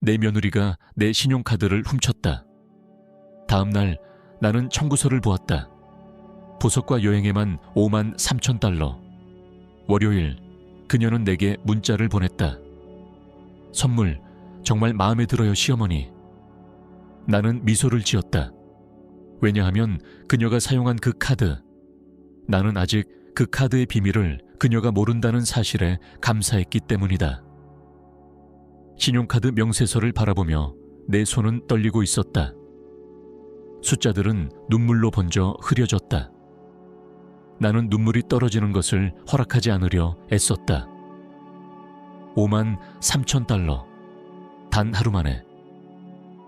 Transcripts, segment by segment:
내 며느리가 내 신용카드를 훔쳤다. 다음 날 나는 청구서를 보았다. 보석과 여행에만 5만 3천 달러. 월요일 그녀는 내게 문자를 보냈다. 선물 정말 마음에 들어요, 시어머니. 나는 미소를 지었다. 왜냐하면 그녀가 사용한 그 카드, 나는 아직 그 카드의 비밀을 그녀가 모른다는 사실에 감사했기 때문이다. 신용카드 명세서를 바라보며 내 손은 떨리고 있었다. 숫자들은 눈물로 번져 흐려졌다. 나는 눈물이 떨어지는 것을 허락하지 않으려 애썼다. 5만 3천 달러. 단 하루 만에.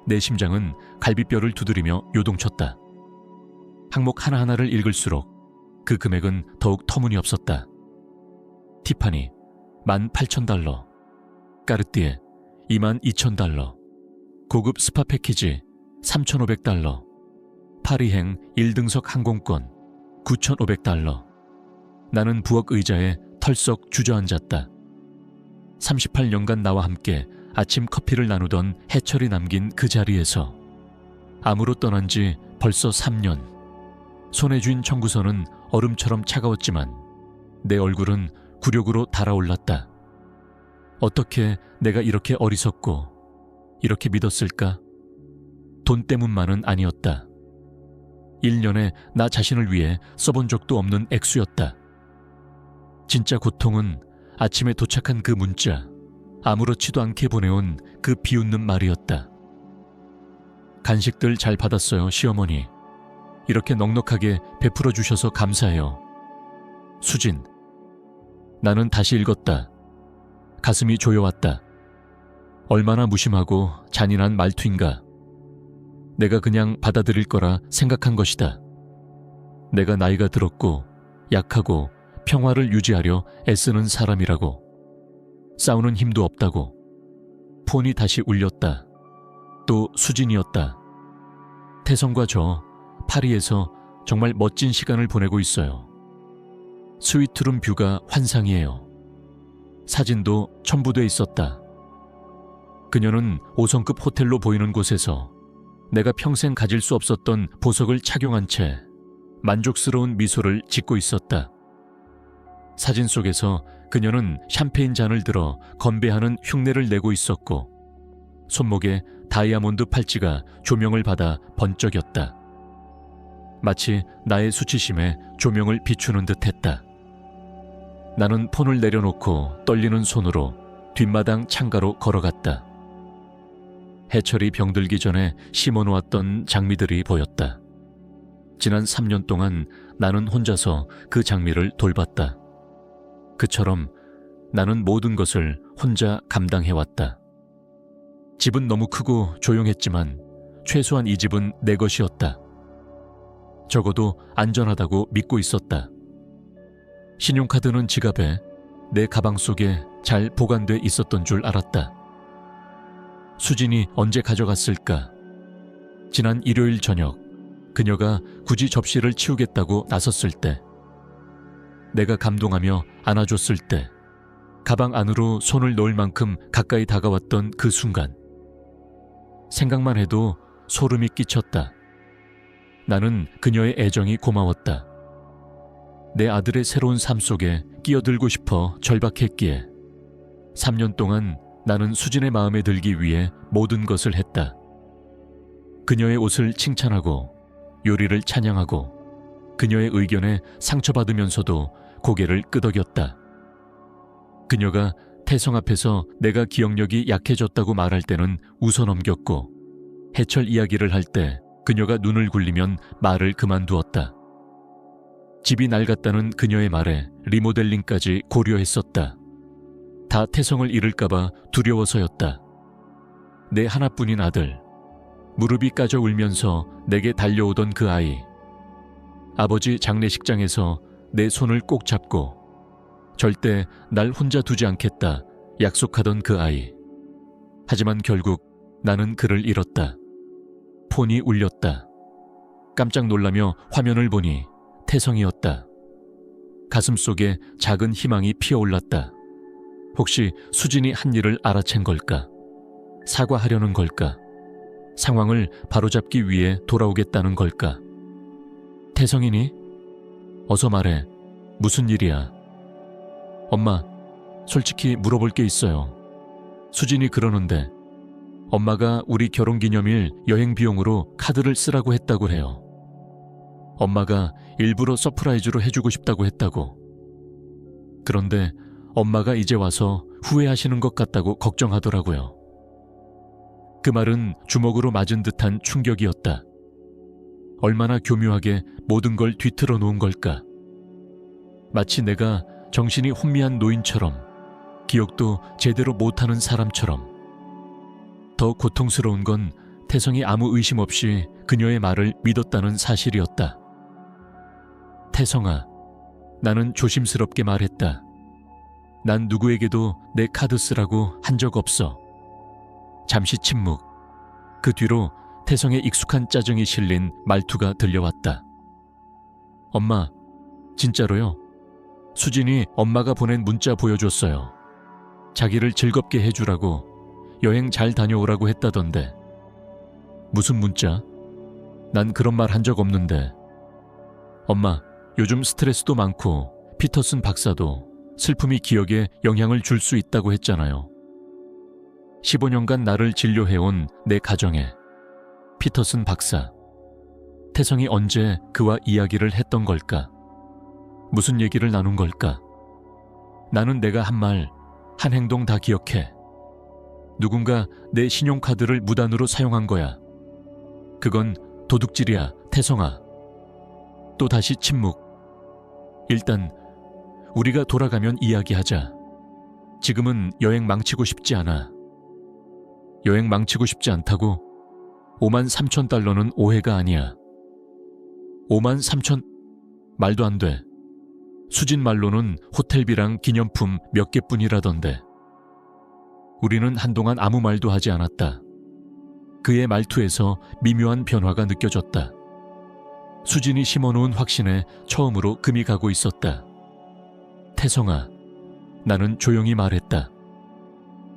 내 심장은 갈비뼈를 두드리며 요동쳤다. 항목 하나하나를 읽을수록 그 금액은 더욱 터무니없었다. 티파니 18,000달러, 까르띠에 22,000달러, 고급 스파 패키지 3,500달러, 파리행 1등석 항공권 9,500달러. 나는 부엌 의자에 털썩 주저앉았다. 38년간 나와 함께 아침 커피를 나누던 해철이 남긴 그 자리에서 암으로 떠난 지 벌써 3년. 손에 쥔 청구서는 얼음처럼 차가웠지만 내 얼굴은 굴욕으로 달아올랐다. 어떻게 내가 이렇게 어리석고 이렇게 믿었을까? 돈 때문만은 아니었다. 1년에 나 자신을 위해 써본 적도 없는 액수였다. 진짜 고통은 아침에 도착한 그 문자, 아무렇지도 않게 보내온 그 비웃는 말이었다. 간식들 잘 받았어요, 시어머니. 이렇게 넉넉하게 베풀어 주셔서 감사해요. 수진. 나는 다시 읽었다. 가슴이 조여왔다. 얼마나 무심하고 잔인한 말투인가. 내가 그냥 받아들일 거라 생각한 것이다. 내가 나이가 들었고 약하고 평화를 유지하려 애쓰는 사람이라고. 싸우는 힘도 없다고. 폰이 다시 울렸다. 또 수진이었다. 태성과 저 파리에서 정말 멋진 시간을 보내고 있어요. 스위트룸 뷰가 환상이에요. 사진도 첨부돼 있었다. 그녀는 5성급 호텔로 보이는 곳에서 내가 평생 가질 수 없었던 보석을 착용한 채 만족스러운 미소를 짓고 있었다. 사진 속에서 그녀는 샴페인 잔을 들어 건배하는 흉내를 내고 있었고 손목에 다이아몬드 팔찌가 조명을 받아 번쩍였다. 마치 나의 수치심에 조명을 비추는 듯했다. 나는 폰을 내려놓고 떨리는 손으로 뒷마당 창가로 걸어갔다. 해철이 병들기 전에 심어놓았던 장미들이 보였다. 지난 3년 동안 나는 혼자서 그 장미를 돌봤다. 그처럼 나는 모든 것을 혼자 감당해왔다. 집은 너무 크고 조용했지만 최소한 이 집은 내 것이었다. 적어도 안전하다고 믿고 있었다. 신용카드는 지갑에, 내 가방 속에 잘 보관돼 있었던 줄 알았다. 수진이 언제 가져갔을까? 지난 일요일 저녁 그녀가 굳이 접시를 치우겠다고 나섰을 때, 내가 감동하며 안아줬을 때, 가방 안으로 손을 넣을 만큼 가까이 다가왔던 그 순간, 생각만 해도 소름이 끼쳤다. 나는 그녀의 애정이 고마웠다. 내 아들의 새로운 삶 속에 끼어들고 싶어 절박했기에 3년 동안 나는 수진의 마음에 들기 위해 모든 것을 했다. 그녀의 옷을 칭찬하고 요리를 찬양하고 그녀의 의견에 상처받으면서도 고개를 끄덕였다. 그녀가 태성 앞에서 내가 기억력이 약해졌다고 말할 때는 웃어넘겼고 해철 이야기를 할 때 그녀가 눈을 굴리면 말을 그만두었다. 집이 낡았다는 그녀의 말에 리모델링까지 고려했었다. 다 태성을 잃을까봐 두려워서였다. 내 하나뿐인 아들, 무릎이 까져 울면서 내게 달려오던 그 아이, 아버지 장례식장에서 내 손을 꼭 잡고 절대 날 혼자 두지 않겠다 약속하던 그 아이. 하지만 결국 나는 그를 잃었다. 폰이 울렸다. 깜짝 놀라며 화면을 보니 태성이었다. 가슴속에 작은 희망이 피어올랐다. 혹시 수진이 한 일을 알아챈 걸까? 사과하려는 걸까? 상황을 바로잡기 위해 돌아오겠다는 걸까? 태성이니? 어서 말해. 무슨 일이야? 엄마, 솔직히 물어볼 게 있어요. 수진이 그러는데 엄마가 우리 결혼기념일 여행 비용으로 카드를 쓰라고 했다고 해요. 엄마가 일부러 서프라이즈로 해주고 싶다고 했다고. 그런데 엄마가 이제 와서 후회하시는 것 같다고 걱정하더라고요. 그 말은 주먹으로 맞은 듯한 충격이었다. 얼마나 교묘하게 모든 걸 뒤틀어 놓은 걸까? 마치 내가 정신이 혼미한 노인처럼, 기억도 제대로 못하는 사람처럼. 더 고통스러운 건 태성이 아무 의심 없이 그녀의 말을 믿었다는 사실이었다. 태성아, 나는 조심스럽게 말했다. 난 누구에게도 내 카드 쓰라고 한 적 없어. 잠시 침묵. 그 뒤로 태성의 익숙한 짜증이 실린 말투가 들려왔다. 엄마, 진짜로요? 수진이 엄마가 보낸 문자 보여줬어요. 자기를 즐겁게 해주라고, 여행 잘 다녀오라고 했다던데. 무슨 문자? 난 그런 말 한 적 없는데. 엄마, 요즘 스트레스도 많고 피터슨 박사도 슬픔이 기억에 영향을 줄 수 있다고 했잖아요. 15년간 나를 진료해온 내 가정에 피터슨 박사, 태성이 언제 그와 이야기를 했던 걸까? 무슨 얘기를 나눈 걸까? 나는 내가 한 말, 한 행동 다 기억해. 누군가 내 신용카드를 무단으로 사용한 거야. 그건 도둑질이야, 태성아. 또 다시 침묵. 일단 우리가 돌아가면 이야기하자. 지금은 여행 망치고 싶지 않아. 여행 망치고 싶지 않다고? 53,000달러는 오해가 아니야. 53,000? 말도 안 돼. 수진 말로는 호텔비랑 기념품 몇 개뿐이라던데. 우리는 한동안 아무 말도 하지 않았다. 그의 말투에서 미묘한 변화가 느껴졌다. 수진이 심어놓은 확신에 처음으로 금이 가고 있었다. 태성아, 나는 조용히 말했다.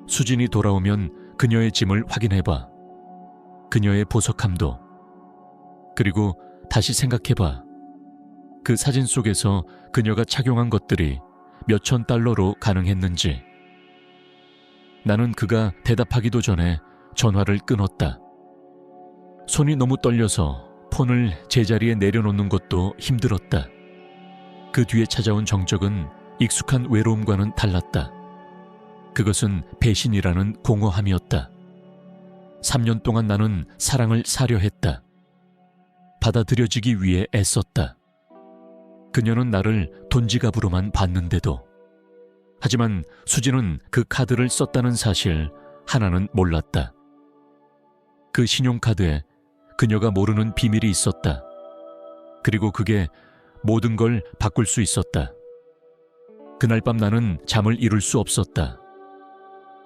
수진이 돌아오면 그녀의 짐을 확인해봐. 그녀의 보석함도. 그리고 다시 생각해봐. 그 사진 속에서 그녀가 착용한 것들이 몇천 달러로 가능했는지. 나는 그가 대답하기도 전에 전화를 끊었다. 손이 너무 떨려서 폰을 제자리에 내려놓는 것도 힘들었다. 그 뒤에 찾아온 정적은 익숙한 외로움과는 달랐다. 그것은 배신이라는 공허함이었다. 3년 동안 나는 사랑을 사려 했다. 받아들여지기 위해 애썼다. 그녀는 나를 돈지갑으로만 봤는데도. 하지만 수진은 그 카드를 썼다는 사실 하나는 몰랐다. 그 신용카드에 그녀가 모르는 비밀이 있었다. 그리고 그게 모든 걸 바꿀 수 있었다. 그날 밤 나는 잠을 이룰 수 없었다.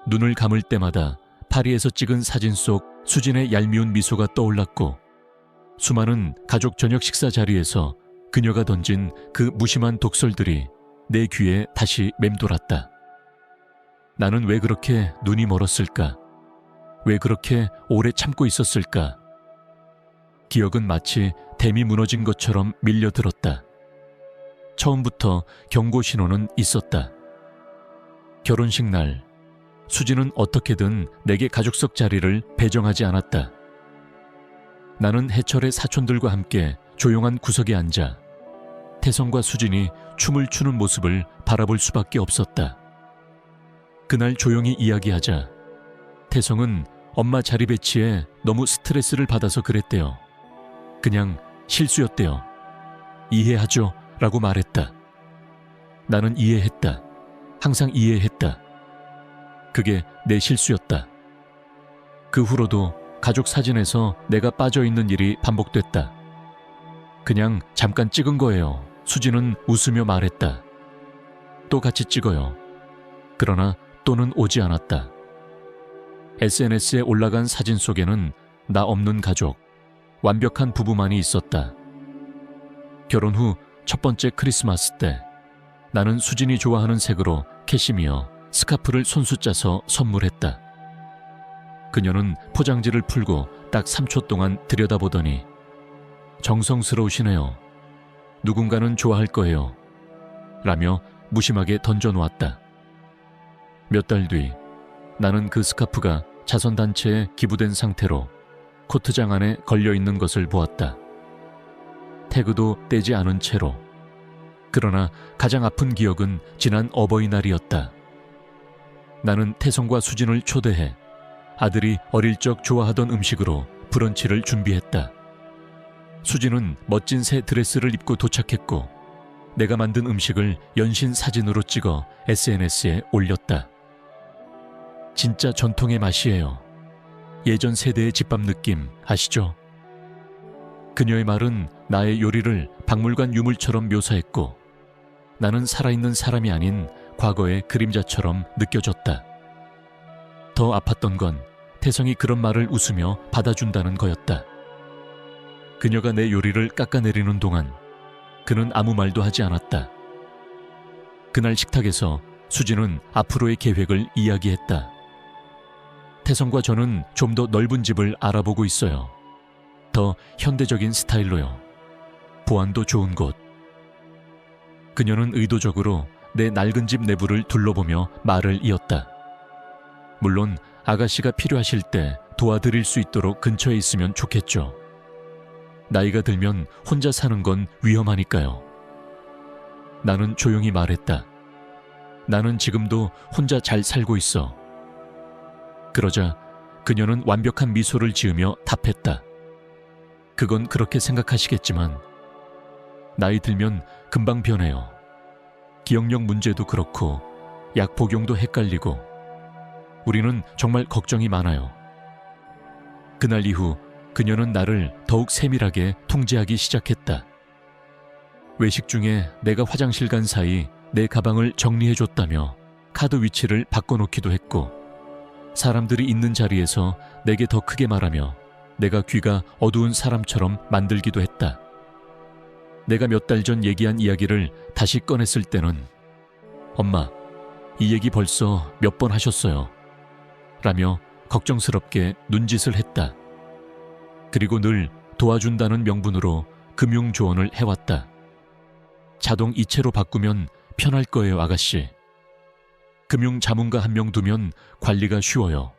눈을 감을 때마다 파리에서 찍은 사진 속 수진의 얄미운 미소가 떠올랐고, 수많은 가족 저녁 식사 자리에서 그녀가 던진 그 무심한 독설들이 내 귀에 다시 맴돌았다. 나는 왜 그렇게 눈이 멀었을까? 왜 그렇게 오래 참고 있었을까? 기억은 마치 댐이 무너진 것처럼 밀려들었다. 처음부터 경고 신호는 있었다. 결혼식 날, 수진은 어떻게든 내게 가족석 자리를 배정하지 않았다. 나는 해철의 사촌들과 함께 조용한 구석에 앉아 태성과 수진이 춤을 추는 모습을 바라볼 수밖에 없었다. 그날 조용히 이야기하자 태성은 엄마 자리 배치에 너무 스트레스를 받아서 그랬대요. 그냥 실수였대요. 이해하죠? 라고 말했다. 나는 이해했다. 항상 이해했다. 그게 내 실수였다. 그 후로도 가족 사진에서 내가 빠져있는 일이 반복됐다. 그냥 잠깐 찍은 거예요. 수진은 웃으며 말했다. 또 같이 찍어요. 그러나 또는 오지 않았다. SNS에 올라간 사진 속에는 나 없는 가족, 완벽한 부부만이 있었다. 결혼 후 첫 번째 크리스마스 때 나는 수진이 좋아하는 색으로 캐시미어 스카프를 손수 짜서 선물했다. 그녀는 포장지를 풀고 딱 3초 동안 들여다보더니 정성스러우시네요. 누군가는 좋아할 거예요. 라며 무심하게 던져놓았다. 몇 달 뒤 나는 그 스카프가 자선단체에 기부된 상태로 코트장 안에 걸려있는 것을 보았다. 태그도 떼지 않은 채로. 그러나 가장 아픈 기억은 지난 어버이날이었다. 나는 태성과 수진을 초대해 아들이 어릴 적 좋아하던 음식으로 브런치를 준비했다. 수진은 멋진 새 드레스를 입고 도착했고 내가 만든 음식을 연신 사진으로 찍어 SNS에 올렸다. 진짜 전통의 맛이에요. 예전 세대의 집밥 느낌 아시죠? 그녀의 말은 나의 요리를 박물관 유물처럼 묘사했고 나는 살아있는 사람이 아닌 과거의 그림자처럼 느껴졌다. 더 아팠던 건 태성이 그런 말을 웃으며 받아준다는 거였다. 그녀가 내 요리를 깎아내리는 동안 그는 아무 말도 하지 않았다. 그날 식탁에서 수진은 앞으로의 계획을 이야기했다. 태성과 저는 좀 더 넓은 집을 알아보고 있어요. 더 현대적인 스타일로요. 보안도 좋은 곳. 그녀는 의도적으로 내 낡은 집 내부를 둘러보며 말을 이었다. 물론 아가씨가 필요하실 때 도와드릴 수 있도록 근처에 있으면 좋겠죠. 나이가 들면 혼자 사는 건 위험하니까요. 나는 조용히 말했다. 나는 지금도 혼자 잘 살고 있어. 그러자 그녀는 완벽한 미소를 지으며 답했다. 그건 그렇게 생각하시겠지만 나이 들면 금방 변해요. 기억력 문제도 그렇고 약 복용도 헷갈리고 우리는 정말 걱정이 많아요. 그날 이후 그녀는 나를 더욱 세밀하게 통제하기 시작했다. 외식 중에 내가 화장실 간 사이 내 가방을 정리해줬다며 카드 위치를 바꿔놓기도 했고 사람들이 있는 자리에서 내게 더 크게 말하며 내가 귀가 어두운 사람처럼 만들기도 했다. 내가 몇 달 전 얘기한 이야기를 다시 꺼냈을 때는 엄마, 이 얘기 벌써 몇 번 하셨어요. 라며 걱정스럽게 눈짓을 했다. 그리고 늘 도와준다는 명분으로 금융 조언을 해왔다. 자동 이체로 바꾸면 편할 거예요, 아가씨. 금융 자문가 한 명 두면 관리가 쉬워요.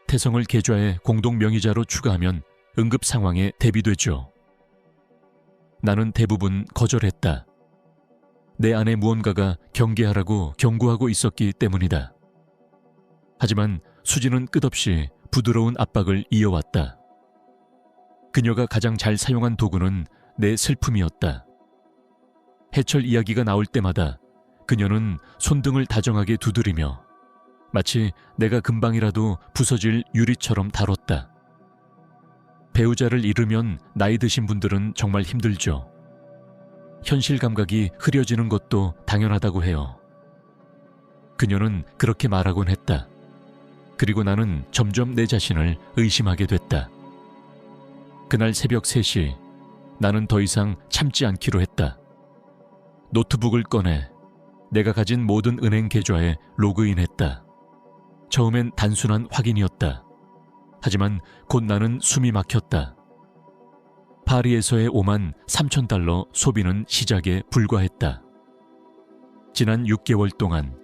태성을 계좌에 공동 명의자로 추가하면 응급 상황에 대비되죠. 나는 대부분 거절했다. 내 안에 무언가가 경계하라고 경고하고 있었기 때문이다. 하지만 수진은 끝없이 부드러운 압박을 이어왔다. 그녀가 가장 잘 사용한 도구는 내 슬픔이었다. 해철 이야기가 나올 때마다 그녀는 손등을 다정하게 두드리며 마치 내가 금방이라도 부서질 유리처럼 다뤘다. 배우자를 잃으면 나이 드신 분들은 정말 힘들죠. 현실 감각이 흐려지는 것도 당연하다고 해요. 그녀는 그렇게 말하곤 했다. 그리고 나는 점점 내 자신을 의심하게 됐다. 그날 새벽 3시 나는 더 이상 참지 않기로 했다. 노트북을 꺼내 내가 가진 모든 은행 계좌에 로그인했다. 처음엔 단순한 확인이었다. 하지만 곧 나는 숨이 막혔다. 파리에서의 5만 3천 달러 소비는 시작에 불과했다. 지난 6개월 동안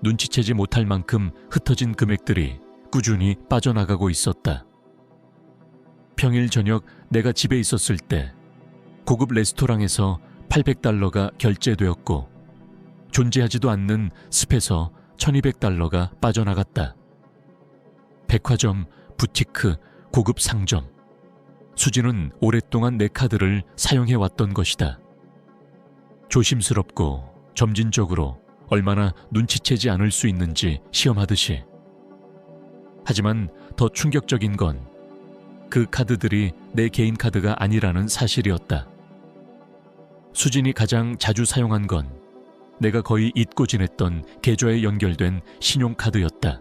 눈치채지 못할 만큼 흩어진 금액들이 꾸준히 빠져나가고 있었다. 평일 저녁 내가 집에 있었을 때 고급 레스토랑에서 800달러가 결제되었고 존재하지도 않는 습에서 1200달러가 빠져나갔다. 백화점, 부티크, 고급 상점. 수진은 오랫동안 내 카드를 사용해왔던 것이다. 조심스럽고 점진적으로 얼마나 눈치채지 않을 수 있는지 시험하듯이. 하지만 더 충격적인 건 그 카드들이 내 개인 카드가 아니라는 사실이었다. 수진이 가장 자주 사용한 건 내가 거의 잊고 지냈던 계좌에 연결된 신용카드였다.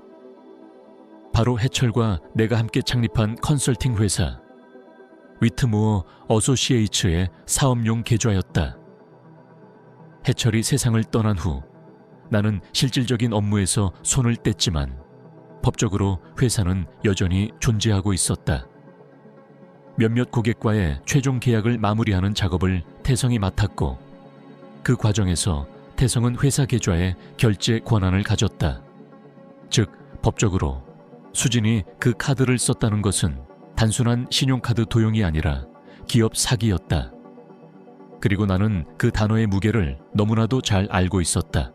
바로 해철과 내가 함께 창립한 컨설팅 회사 위트무어 어소시에이츠의 사업용 계좌였다. 해철이 세상을 떠난 후 나는 실질적인 업무에서 손을 뗐지만 법적으로 회사는 여전히 존재하고 있었다. 몇몇 고객과의 최종 계약을 마무리하는 작업을 태성이 맡았고, 그 과정에서 태성은 회사 계좌에 결제 권한을 가졌다. 즉, 법적으로 수진이 그 카드를 썼다는 것은 단순한 신용카드 도용이 아니라 기업 사기였다. 그리고 나는 그 단어의 무게를 너무나도 잘 알고 있었다.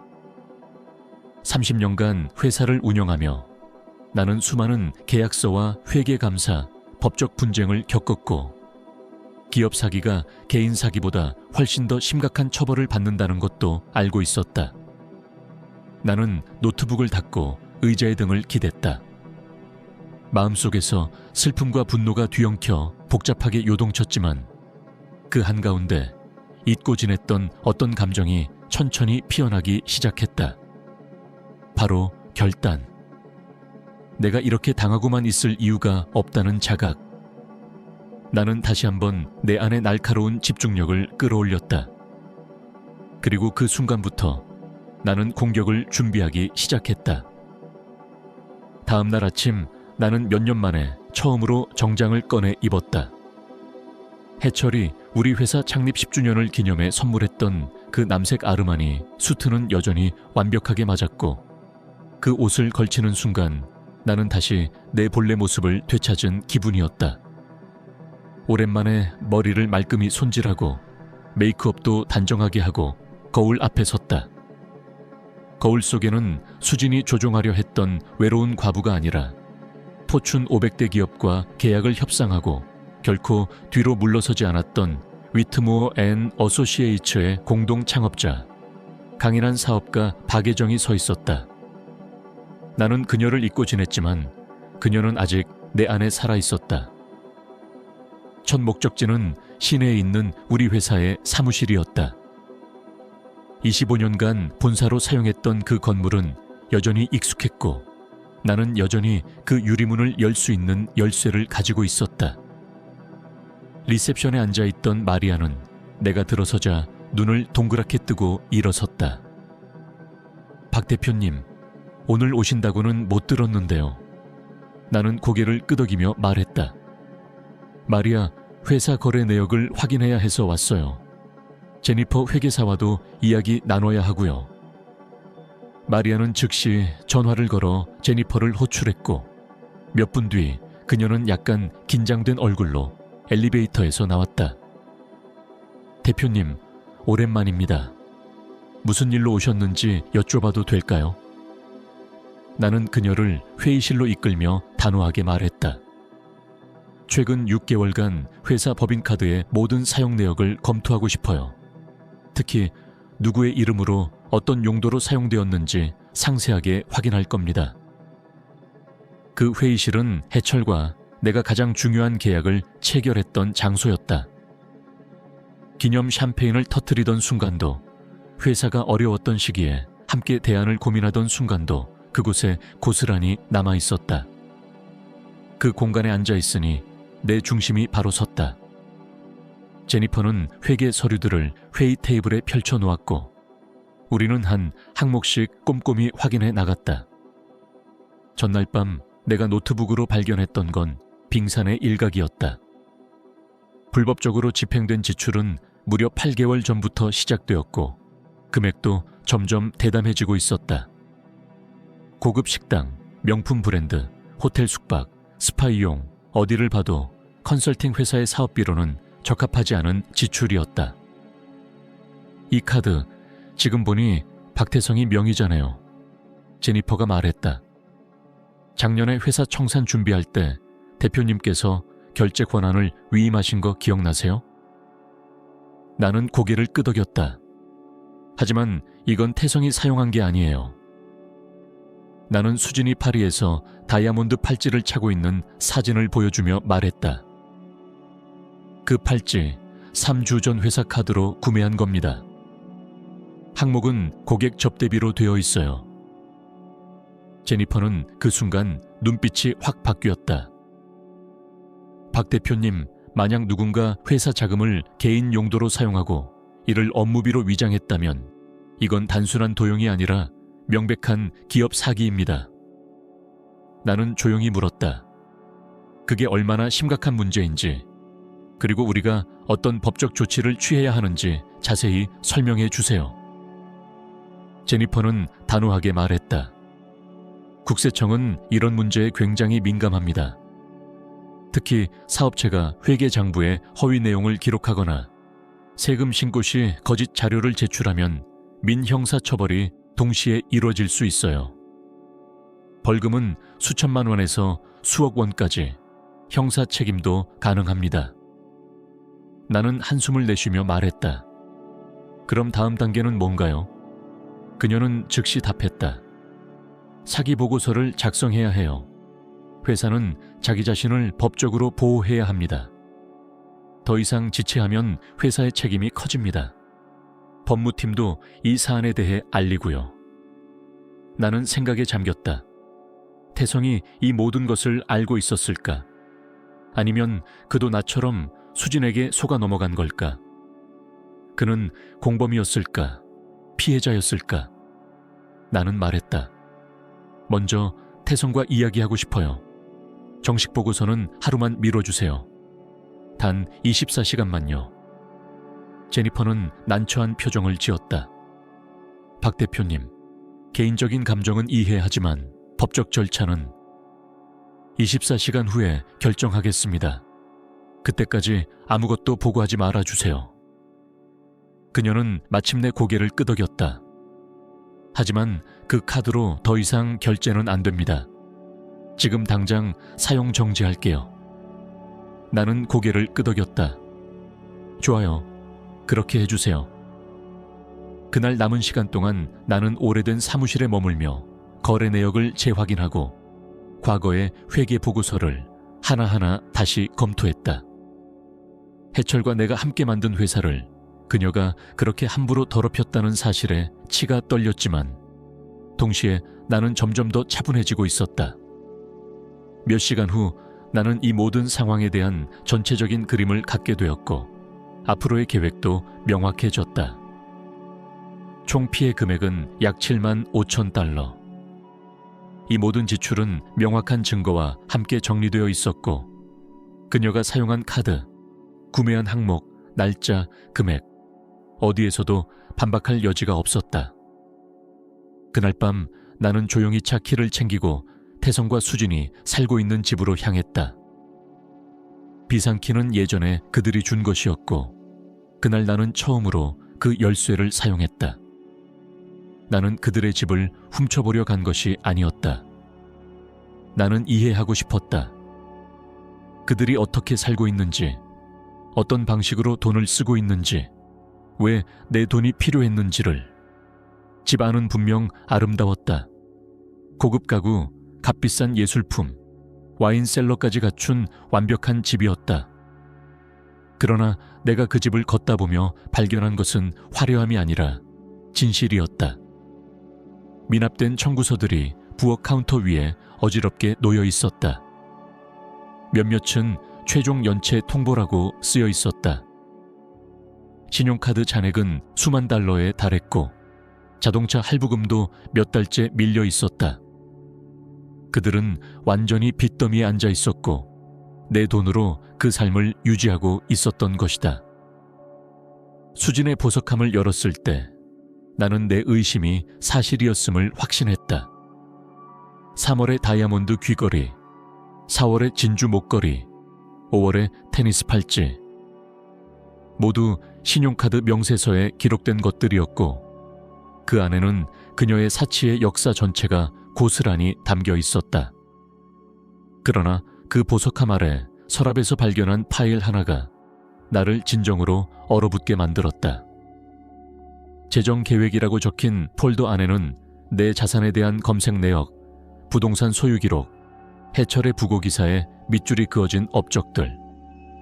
30년간 회사를 운영하며 나는 수많은 계약서와 회계감사, 법적 분쟁을 겪었고, 기업 사기가 개인 사기보다 훨씬 더 심각한 처벌을 받는다는 것도 알고 있었다. 나는 노트북을 닫고 의자의 등을 기댔다. 마음속에서 슬픔과 분노가 뒤엉켜 복잡하게 요동쳤지만 그 한가운데 잊고 지냈던 어떤 감정이 천천히 피어나기 시작했다. 바로 결단. 내가 이렇게 당하고만 있을 이유가 없다는 자각. 나는 다시 한번 내 안의 날카로운 집중력을 끌어올렸다. 그리고 그 순간부터 나는 공격을 준비하기 시작했다. 다음 날 아침 나는 몇 년 만에 처음으로 정장을 꺼내 입었다. 해철이 우리 회사 창립 10주년을 기념해 선물했던 그 남색 아르마니 수트는 여전히 완벽하게 맞았고, 그 옷을 걸치는 순간 나는 다시 내 본래 모습을 되찾은 기분이었다. 오랜만에 머리를 말끔히 손질하고 메이크업도 단정하게 하고 거울 앞에 섰다. 거울 속에는 수진이 조종하려 했던 외로운 과부가 아니라 포춘 500대 기업과 계약을 협상하고 결코 뒤로 물러서지 않았던 위트무어 앤 어소시에이츠의 공동 창업자, 강인한 사업가 박예정이 서 있었다. 나는 그녀를 잊고 지냈지만 그녀는 아직 내 안에 살아 있었다. 첫 목적지는 시내에 있는 우리 회사의 사무실이었다. 25년간 본사로 사용했던 그 건물은 여전히 익숙했고, 나는 여전히 그 유리문을 열 수 있는 열쇠를 가지고 있었다. 리셉션에 앉아있던 마리아는 내가 들어서자 눈을 동그랗게 뜨고 일어섰다. 박 대표님, 오늘 오신다고는 못 들었는데요. 나는 고개를 끄덕이며 말했다. 마리아, 회사 거래 내역을 확인해야 해서 왔어요. 제니퍼 회계사와도 이야기 나눠야 하고요. 마리아는 즉시 전화를 걸어 제니퍼를 호출했고, 몇 분 뒤 그녀는 약간 긴장된 얼굴로 엘리베이터에서 나왔다. 대표님, 오랜만입니다. 무슨 일로 오셨는지 여쭤봐도 될까요? 나는 그녀를 회의실로 이끌며 단호하게 말했다. 최근 6개월간 회사 법인카드의 모든 사용 내역을 검토하고 싶어요. 특히 누구의 이름으로 어떤 용도로 사용되었는지 상세하게 확인할 겁니다. 그 회의실은 해철과 내가 가장 중요한 계약을 체결했던 장소였다. 기념 샴페인을 터뜨리던 순간도, 회사가 어려웠던 시기에 함께 대안을 고민하던 순간도 그곳에 고스란히 남아있었다. 그 공간에 앉아있으니 내 중심이 바로 섰다. 제니퍼는 회계 서류들을 회의 테이블에 펼쳐놓았고, 우리는 한 항목씩 꼼꼼히 확인해 나갔다. 전날 밤 내가 노트북으로 발견했던 건 빙산의 일각이었다. 불법적으로 집행된 지출은 무려 8개월 전부터 시작되었고, 금액도 점점 대담해지고 있었다. 고급 식당, 명품 브랜드, 호텔 숙박, 스파 이용, 어디를 봐도 컨설팅 회사의 사업비로는 적합하지 않은 지출이었다. 이 카드, 지금 보니 박태성이 명의잖아요. 제니퍼가 말했다. 작년에 회사 청산 준비할 때 대표님께서 결제 권한을 위임하신 거 기억나세요? 나는 고개를 끄덕였다. 하지만 이건 태성이 사용한 게 아니에요. 나는 수진이 파리에서 다이아몬드 팔찌를 차고 있는 사진을 보여주며 말했다. 그 팔찌 3주 전 회사 카드로 구매한 겁니다. 항목은 고객 접대비로 되어 있어요. 제니퍼는 그 순간 눈빛이 확 바뀌었다. 박 대표님, 만약 누군가 회사 자금을 개인 용도로 사용하고 이를 업무비로 위장했다면 이건 단순한 도용이 아니라 명백한 기업 사기입니다. 나는 조용히 물었다. 그게 얼마나 심각한 문제인지, 그리고 우리가 어떤 법적 조치를 취해야 하는지 자세히 설명해 주세요. 제니퍼는 단호하게 말했다. 국세청은 이런 문제에 굉장히 민감합니다. 특히 사업체가 회계장부에 허위 내용을 기록하거나 세금 신고 시 거짓 자료를 제출하면 민형사처벌이 동시에 이루어질 수 있어요. 벌금은 수천만 원에서 수억 원까지, 형사 책임도 가능합니다. 나는 한숨을 내쉬며 말했다. 그럼 다음 단계는 뭔가요? 그녀는 즉시 답했다. 사기 보고서를 작성해야 해요. 회사는 자기 자신을 법적으로 보호해야 합니다. 더 이상 지체하면 회사의 책임이 커집니다. 법무팀도 이 사안에 대해 알리고요. 나는 생각에 잠겼다. 태성이 이 모든 것을 알고 있었을까? 아니면 그도 나처럼 수진에게 속아 넘어간 걸까? 그는 공범이었을까? 피해자였을까? 나는 말했다. 먼저 태성과 이야기하고 싶어요. 정식 보고서는 하루만 미뤄주세요. 단 24시간만요. 제니퍼는 난처한 표정을 지었다. 박 대표님, 개인적인 감정은 이해하지만 법적 절차는 24시간 후에 결정하겠습니다. 그때까지 아무것도 보고하지 말아주세요. 그녀는 마침내 고개를 끄덕였다. 하지만 그 카드로 더 이상 결제는 안 됩니다. 지금 당장 사용 정지할게요. 나는 고개를 끄덕였다. 좋아요. 그렇게 해주세요. 그날 남은 시간 동안 나는 오래된 사무실에 머물며 거래 내역을 재확인하고 과거의 회계 보고서를 하나하나 다시 검토했다. 해철과 내가 함께 만든 회사를 그녀가 그렇게 함부로 더럽혔다는 사실에 치가 떨렸지만 동시에 나는 점점 더 차분해지고 있었다. 몇 시간 후 나는 이 모든 상황에 대한 전체적인 그림을 갖게 되었고 앞으로의 계획도 명확해졌다. 총 피해 금액은 약 7만 5천 달러. 이 모든 지출은 명확한 증거와 함께 정리되어 있었고 그녀가 사용한 카드, 구매한 항목, 날짜, 금액, 어디에서도 반박할 여지가 없었다. 그날 밤 나는 조용히 차 키를 챙기고 태성과 수진이 살고 있는 집으로 향했다. 비상키는 예전에 그들이 준 것이었고 그날 나는 처음으로 그 열쇠를 사용했다. 나는 그들의 집을 훔쳐보려 간 것이 아니었다. 나는 이해하고 싶었다. 그들이 어떻게 살고 있는지, 어떤 방식으로 돈을 쓰고 있는지, 왜 내 돈이 필요했는지를. 집 안은 분명 아름다웠다. 고급 가구, 값비싼 예술품, 와인 셀러까지 갖춘 완벽한 집이었다. 그러나 내가 그 집을 걷다 보며 발견한 것은 화려함이 아니라 진실이었다. 미납된 청구서들이 부엌 카운터 위에 어지럽게 놓여 있었다. 몇몇은 최종 연체 통보라고 쓰여 있었다. 신용카드 잔액은 수만 달러에 달했고 자동차 할부금도 몇 달째 밀려 있었다. 그들은 완전히 빚더미에 앉아 있었고 내 돈으로 그 삶을 유지하고 있었던 것이다. 수진의 보석함을 열었을 때 나는 내 의심이 사실이었음을 확신했다. 3월의 다이아몬드 귀걸이, 4월의 진주 목걸이, 5월의 테니스 팔찌. 모두 신용카드 명세서에 기록된 것들이었고 그 안에는 그녀의 사치의 역사 전체가 고스란히 담겨 있었다. 그러나 그 보석함 아래 서랍에서 발견한 파일 하나가 나를 진정으로 얼어붙게 만들었다. 재정 계획이라고 적힌 폴더 안에는 내 자산에 대한 검색 내역, 부동산 소유 기록, 해철의 부고 기사에 밑줄이 그어진 업적들,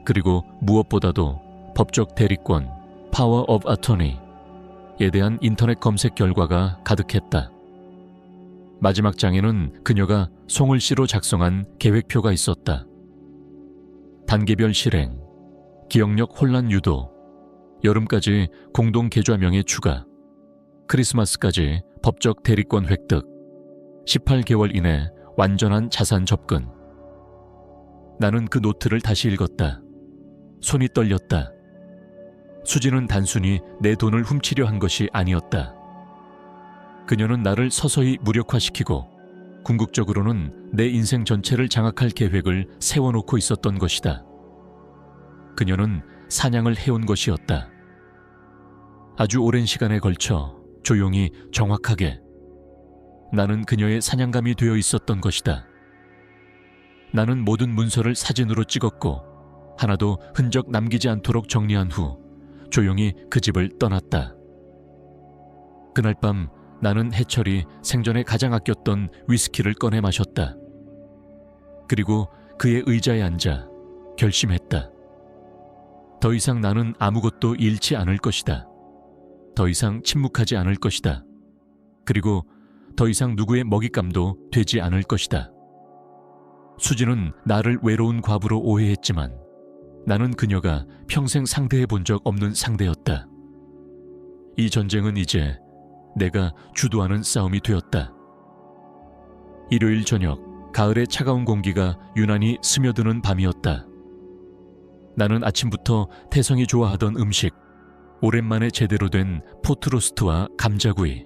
그리고 무엇보다도 법적 대리권, 파워 오브 어터니에 대한 인터넷 검색 결과가 가득했다. 마지막 장에는 그녀가 송을 씨로 작성한 계획표가 있었다. 단계별 실행, 기억력 혼란 유도, 여름까지 공동 계좌명의 추가, 크리스마스까지 법적 대리권 획득, 18개월 이내 완전한 자산 접근. 나는 그 노트를 다시 읽었다. 손이 떨렸다. 수진은 단순히 내 돈을 훔치려 한 것이 아니었다. 그녀는 나를 서서히 무력화시키고 궁극적으로는 내 인생 전체를 장악할 계획을 세워놓고 있었던 것이다. 그녀는 사냥을 해온 것이었다. 아주 오랜 시간에 걸쳐 조용히 정확하게 나는 그녀의 사냥감이 되어 있었던 것이다. 나는 모든 문서를 사진으로 찍었고 하나도 흔적 남기지 않도록 정리한 후 조용히 그 집을 떠났다. 그날 밤 나는 해철이 생전에 가장 아꼈던 위스키를 꺼내 마셨다. 그리고 그의 의자에 앉아 결심했다. 더 이상 나는 아무것도 잃지 않을 것이다. 더 이상 침묵하지 않을 것이다. 그리고 더 이상 누구의 먹잇감도 되지 않을 것이다. 수진은 나를 외로운 과부로 오해했지만 나는 그녀가 평생 상대해 본 적 없는 상대였다. 이 전쟁은 이제 내가 주도하는 싸움이 되었다. 일요일 저녁, 가을의 차가운 공기가 유난히 스며드는 밤이었다. 나는 아침부터 태성이 좋아하던 음식, 오랜만에 제대로 된 포트로스트와 감자구이,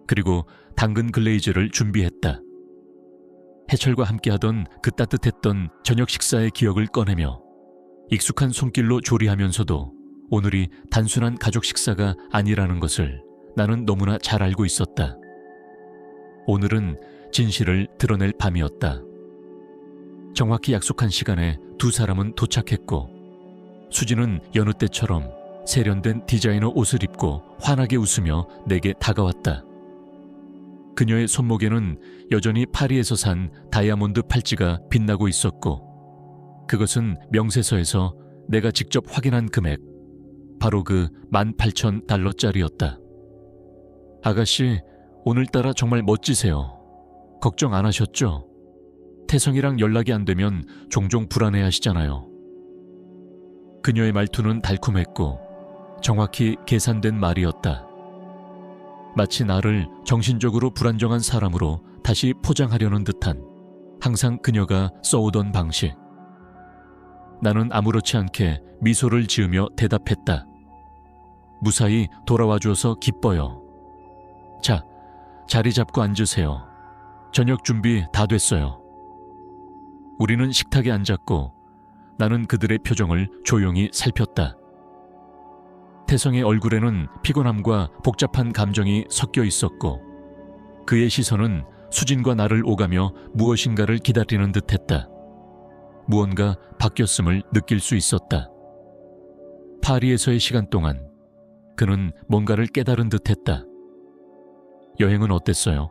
그리고 당근 글레이즈를 준비했다. 해철과 함께하던 그 따뜻했던 저녁 식사의 기억을 꺼내며 익숙한 손길로 조리하면서도 오늘이 단순한 가족 식사가 아니라는 것을 나는 너무나 잘 알고 있었다. 오늘은 진실을 드러낼 밤이었다. 정확히 약속한 시간에 두 사람은 도착했고 수진은 여느 때처럼 세련된 디자이너 옷을 입고 환하게 웃으며 내게 다가왔다. 그녀의 손목에는 여전히 파리에서 산 다이아몬드 팔찌가 빛나고 있었고 그것은 명세서에서 내가 직접 확인한 금액, 바로 그 18,000달러짜리였다. 아가씨, 오늘따라 정말 멋지세요. 걱정 안 하셨죠? 태성이랑 연락이 안 되면 종종 불안해하시잖아요. 그녀의 말투는 달콤했고 정확히 계산된 말이었다. 마치 나를 정신적으로 불안정한 사람으로 다시 포장하려는 듯한 항상 그녀가 써오던 방식. 나는 아무렇지 않게 미소를 지으며 대답했다. 무사히 돌아와 줘서 기뻐요. 자, 자리 잡고 앉으세요. 저녁 준비 다 됐어요. 우리는 식탁에 앉았고 나는 그들의 표정을 조용히 살폈다. 태성의 얼굴에는 피곤함과 복잡한 감정이 섞여 있었고 그의 시선은 수진과 나를 오가며 무엇인가를 기다리는 듯했다. 무언가 바뀌었음을 느낄 수 있었다. 파리에서의 시간 동안 그는 뭔가를 깨달은 듯했다. 여행은 어땠어요?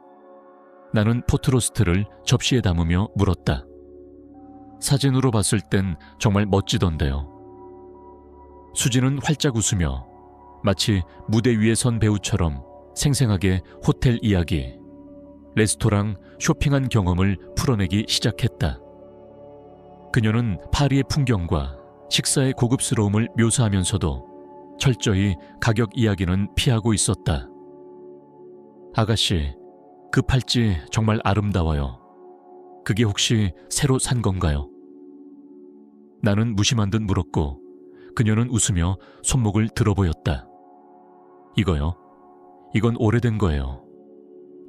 나는 포트로스트를 접시에 담으며 물었다. 사진으로 봤을 땐 정말 멋지던데요. 수진은 활짝 웃으며 마치 무대 위에 선 배우처럼 생생하게 호텔 이야기, 레스토랑, 쇼핑한 경험을 풀어내기 시작했다. 그녀는 파리의 풍경과 식사의 고급스러움을 묘사하면서도 철저히 가격 이야기는 피하고 있었다. 아가씨, 그 팔찌 정말 아름다워요. 그게 혹시 새로 산 건가요? 나는 무심한 듯 물었고 그녀는 웃으며 손목을 들어보였다. 이거요? 이건 오래된 거예요.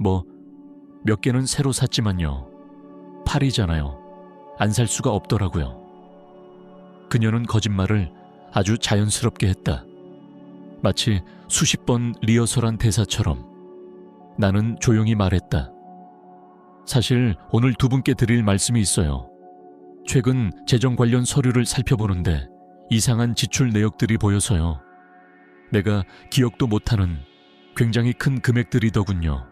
뭐 몇 개는 새로 샀지만요. 파리잖아요. 안 살 수가 없더라고요. 그녀는 거짓말을 아주 자연스럽게 했다. 마치 수십 번 리허설한 대사처럼. 나는 조용히 말했다. 사실 오늘 두 분께 드릴 말씀이 있어요. 최근 재정 관련 서류를 살펴보는데 이상한 지출 내역들이 보여서요. 내가 기억도 못하는 굉장히 큰 금액들이더군요.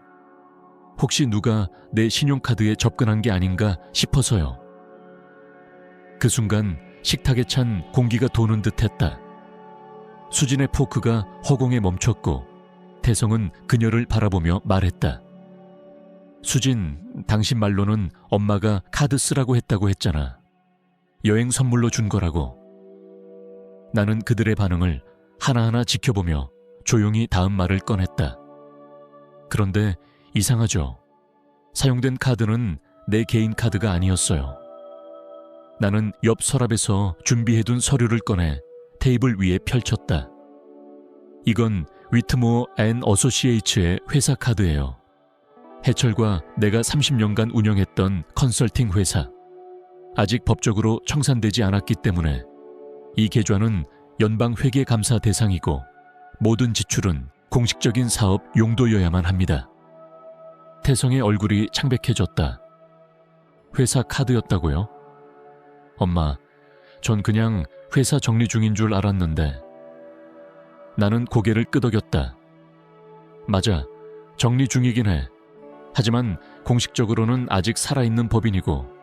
혹시 누가 내 신용카드에 접근한 게 아닌가 싶어서요. 그 순간 식탁에 찬 공기가 도는 듯했다. 수진의 포크가 허공에 멈췄고 태성은 그녀를 바라보며 말했다. 수진, 당신 말로는 엄마가 카드 쓰라고 했다고 했잖아. 여행 선물로 준 거라고. 나는 그들의 반응을 하나하나 지켜보며 조용히 다음 말을 꺼냈다. 그런데 이상하죠. 사용된 카드는 내 개인 카드가 아니었어요. 나는 옆 서랍에서 준비해둔 서류를 꺼내 테이블 위에 펼쳤다. 이건 위트모어 앤 어소시에이츠의 회사 카드예요. 해철과 내가 30년간 운영했던 컨설팅 회사. 아직 법적으로 청산되지 않았기 때문에 이 계좌는 연방회계감사 대상이고 모든 지출은 공식적인 사업 용도여야만 합니다. 태성의 얼굴이 창백해졌다. 회사 카드였다고요? 엄마, 전 그냥 회사 정리 중인 줄 알았는데. 나는 고개를 끄덕였다. 맞아, 정리 중이긴 해. 하지만 공식적으로는 아직 살아있는 법인이고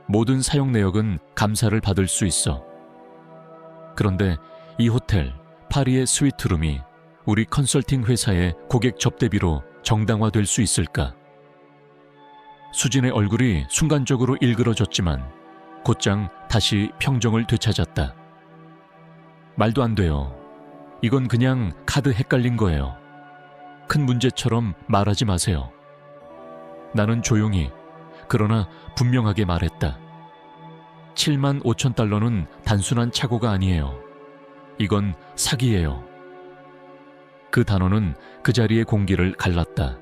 모든 사용 내역은 감사를 받을 수 있어. 그런데 이 호텔, 파리의 스위트룸이 우리 컨설팅 회사의 고객 접대비로 정당화될 수 있을까? 수진의 얼굴이 순간적으로 일그러졌지만 곧장 다시 평정을 되찾았다. 말도 안 돼요. 이건 그냥 카드 헷갈린 거예요. 큰 문제처럼 말하지 마세요. 나는 조용히 그러나 분명하게 말했다. 7만 5천 달러는 단순한 착오가 아니에요. 이건 사기예요. 그 단어는 그 자리의 공기를 갈랐다.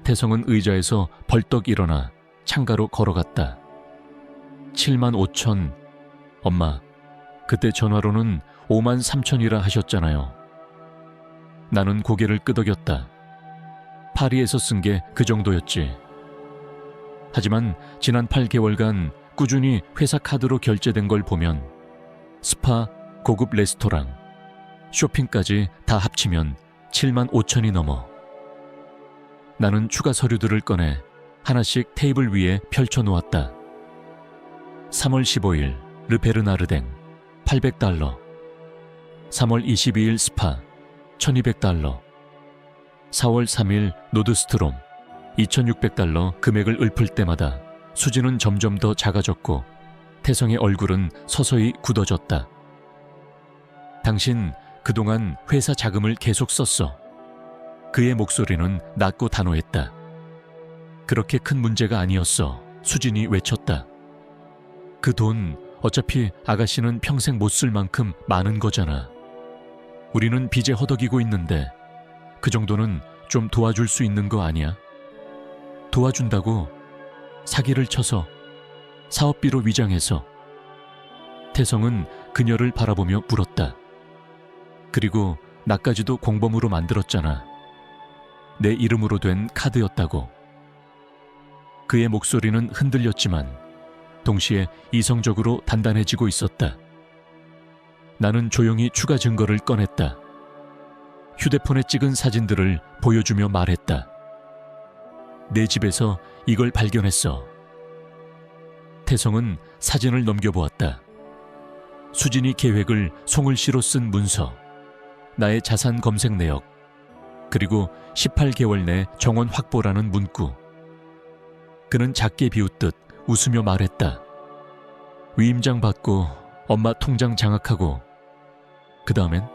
태성은 의자에서 벌떡 일어나 창가로 걸어갔다. 7만 5천... 엄마, 그때 전화로는 5만 3천이라 하셨잖아요. 나는 고개를 끄덕였다. 파리에서 쓴 게 그 정도였지. 하지만 지난 8개월간 꾸준히 회사 카드로 결제된 걸 보면 스파, 고급 레스토랑, 쇼핑까지 다 합치면 7만 5천이 넘어. 나는 추가 서류들을 꺼내 하나씩 테이블 위에 펼쳐놓았다. 3월 15일 르페르나르댕 800달러, 3월 22일 스파 1200달러, 4월 3일 노드스트롬 2600달러. 금액을 읊을 때마다 수지는 점점 더 작아졌고 태성의 얼굴은 서서히 굳어졌다. 당신 그동안 회사 자금을 계속 썼어. 그의 목소리는 낮고 단호했다. 그렇게 큰 문제가 아니었어. 수진이 외쳤다. 그 돈 어차피 아가씨는 평생 못 쓸 만큼 많은 거잖아. 우리는 빚에 허덕이고 있는데 그 정도는 좀 도와줄 수 있는 거 아니야? 도와준다고? 사기를 쳐서, 사업비로 위장해서. 태성은 그녀를 바라보며 물었다. 그리고 나까지도 공범으로 만들었잖아. 내 이름으로 된 카드였다고. 그의 목소리는 흔들렸지만 동시에 이성적으로 단단해지고 있었다. 나는 조용히 추가 증거를 꺼냈다. 휴대폰에 찍은 사진들을 보여주며 말했다. 내 집에서 이걸 발견했어. 태성은 사진을 넘겨보았다. 수진이 계획을 송을시로 쓴 문서, 나의 자산 검색 내역, 그리고 18개월 내 정원 확보라는 문구. 그는 작게 비웃듯 웃으며 말했다. 위임장 받고 엄마 통장 장악하고 그 다음엔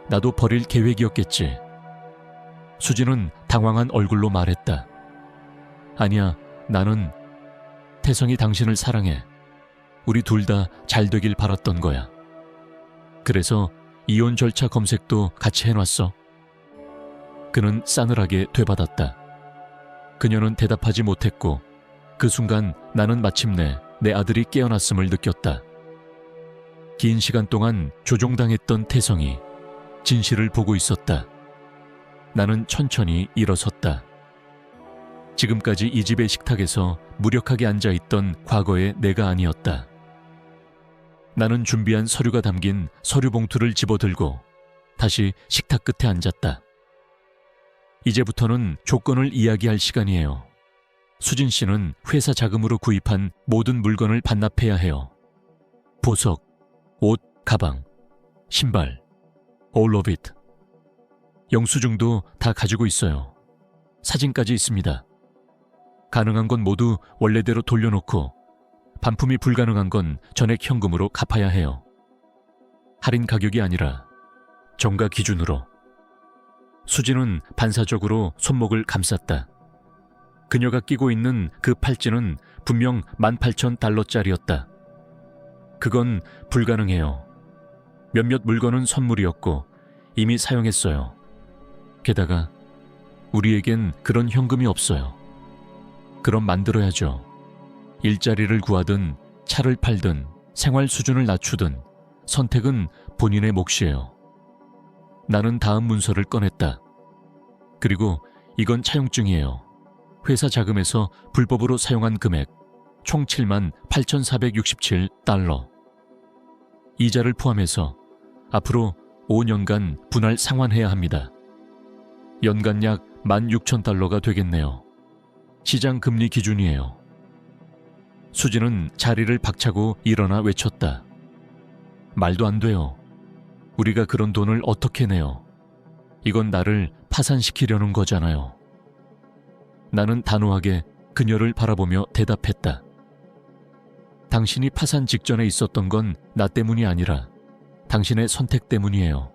나도 버릴 계획이었겠지. 수진은 당황한 얼굴로 말했다. 아니야, 나는 태성이 당신을 사랑해. 우리 둘 다 잘 되길 바랐던 거야. 그래서 이혼 절차 검색도 같이 해놨어. 그는 싸늘하게 되받았다. 그녀는 대답하지 못했고 그 순간 나는 마침내 내 아들이 깨어났음을 느꼈다. 긴 시간 동안 조종당했던 태성이 진실을 보고 있었다. 나는 천천히 일어섰다. 지금까지 이 집의 식탁에서 무력하게 앉아있던 과거의 내가 아니었다. 나는 준비한 서류가 담긴 서류 봉투를 집어들고 다시 식탁 끝에 앉았다. 이제부터는 조건을 이야기할 시간이에요. 수진 씨는 회사 자금으로 구입한 모든 물건을 반납해야 해요. 보석, 옷, 가방, 신발, all of it. 영수증도 다 가지고 있어요. 사진까지 있습니다. 가능한 건 모두 원래대로 돌려놓고 반품이 불가능한 건 전액 현금으로 갚아야 해요. 할인 가격이 아니라 정가 기준으로. 수진은 반사적으로 손목을 감쌌다. 그녀가 끼고 있는 그 팔찌는 분명 18,000달러짜리였다. 그건 불가능해요. 몇몇 물건은 선물이었고 이미 사용했어요. 게다가 우리에겐 그런 현금이 없어요. 그럼 만들어야죠. 일자리를 구하든 차를 팔든 생활 수준을 낮추든 선택은 본인의 몫이에요. 나는 다음 문서를 꺼냈다. 그리고 이건 차용증이에요. 회사 자금에서 불법으로 사용한 금액 총 78,467달러. 이자를 포함해서 앞으로 5년간 분할 상환해야 합니다. 연간 약 16,000달러가 되겠네요. 시장 금리 기준이에요. 수지는 자리를 박차고 일어나 외쳤다. 말도 안 돼요. 우리가 그런 돈을 어떻게 내요? 이건 나를 파산시키려는 거잖아요. 나는 단호하게 그녀를 바라보며 대답했다. 당신이 파산 직전에 있었던 건 나 때문이 아니라 당신의 선택 때문이에요.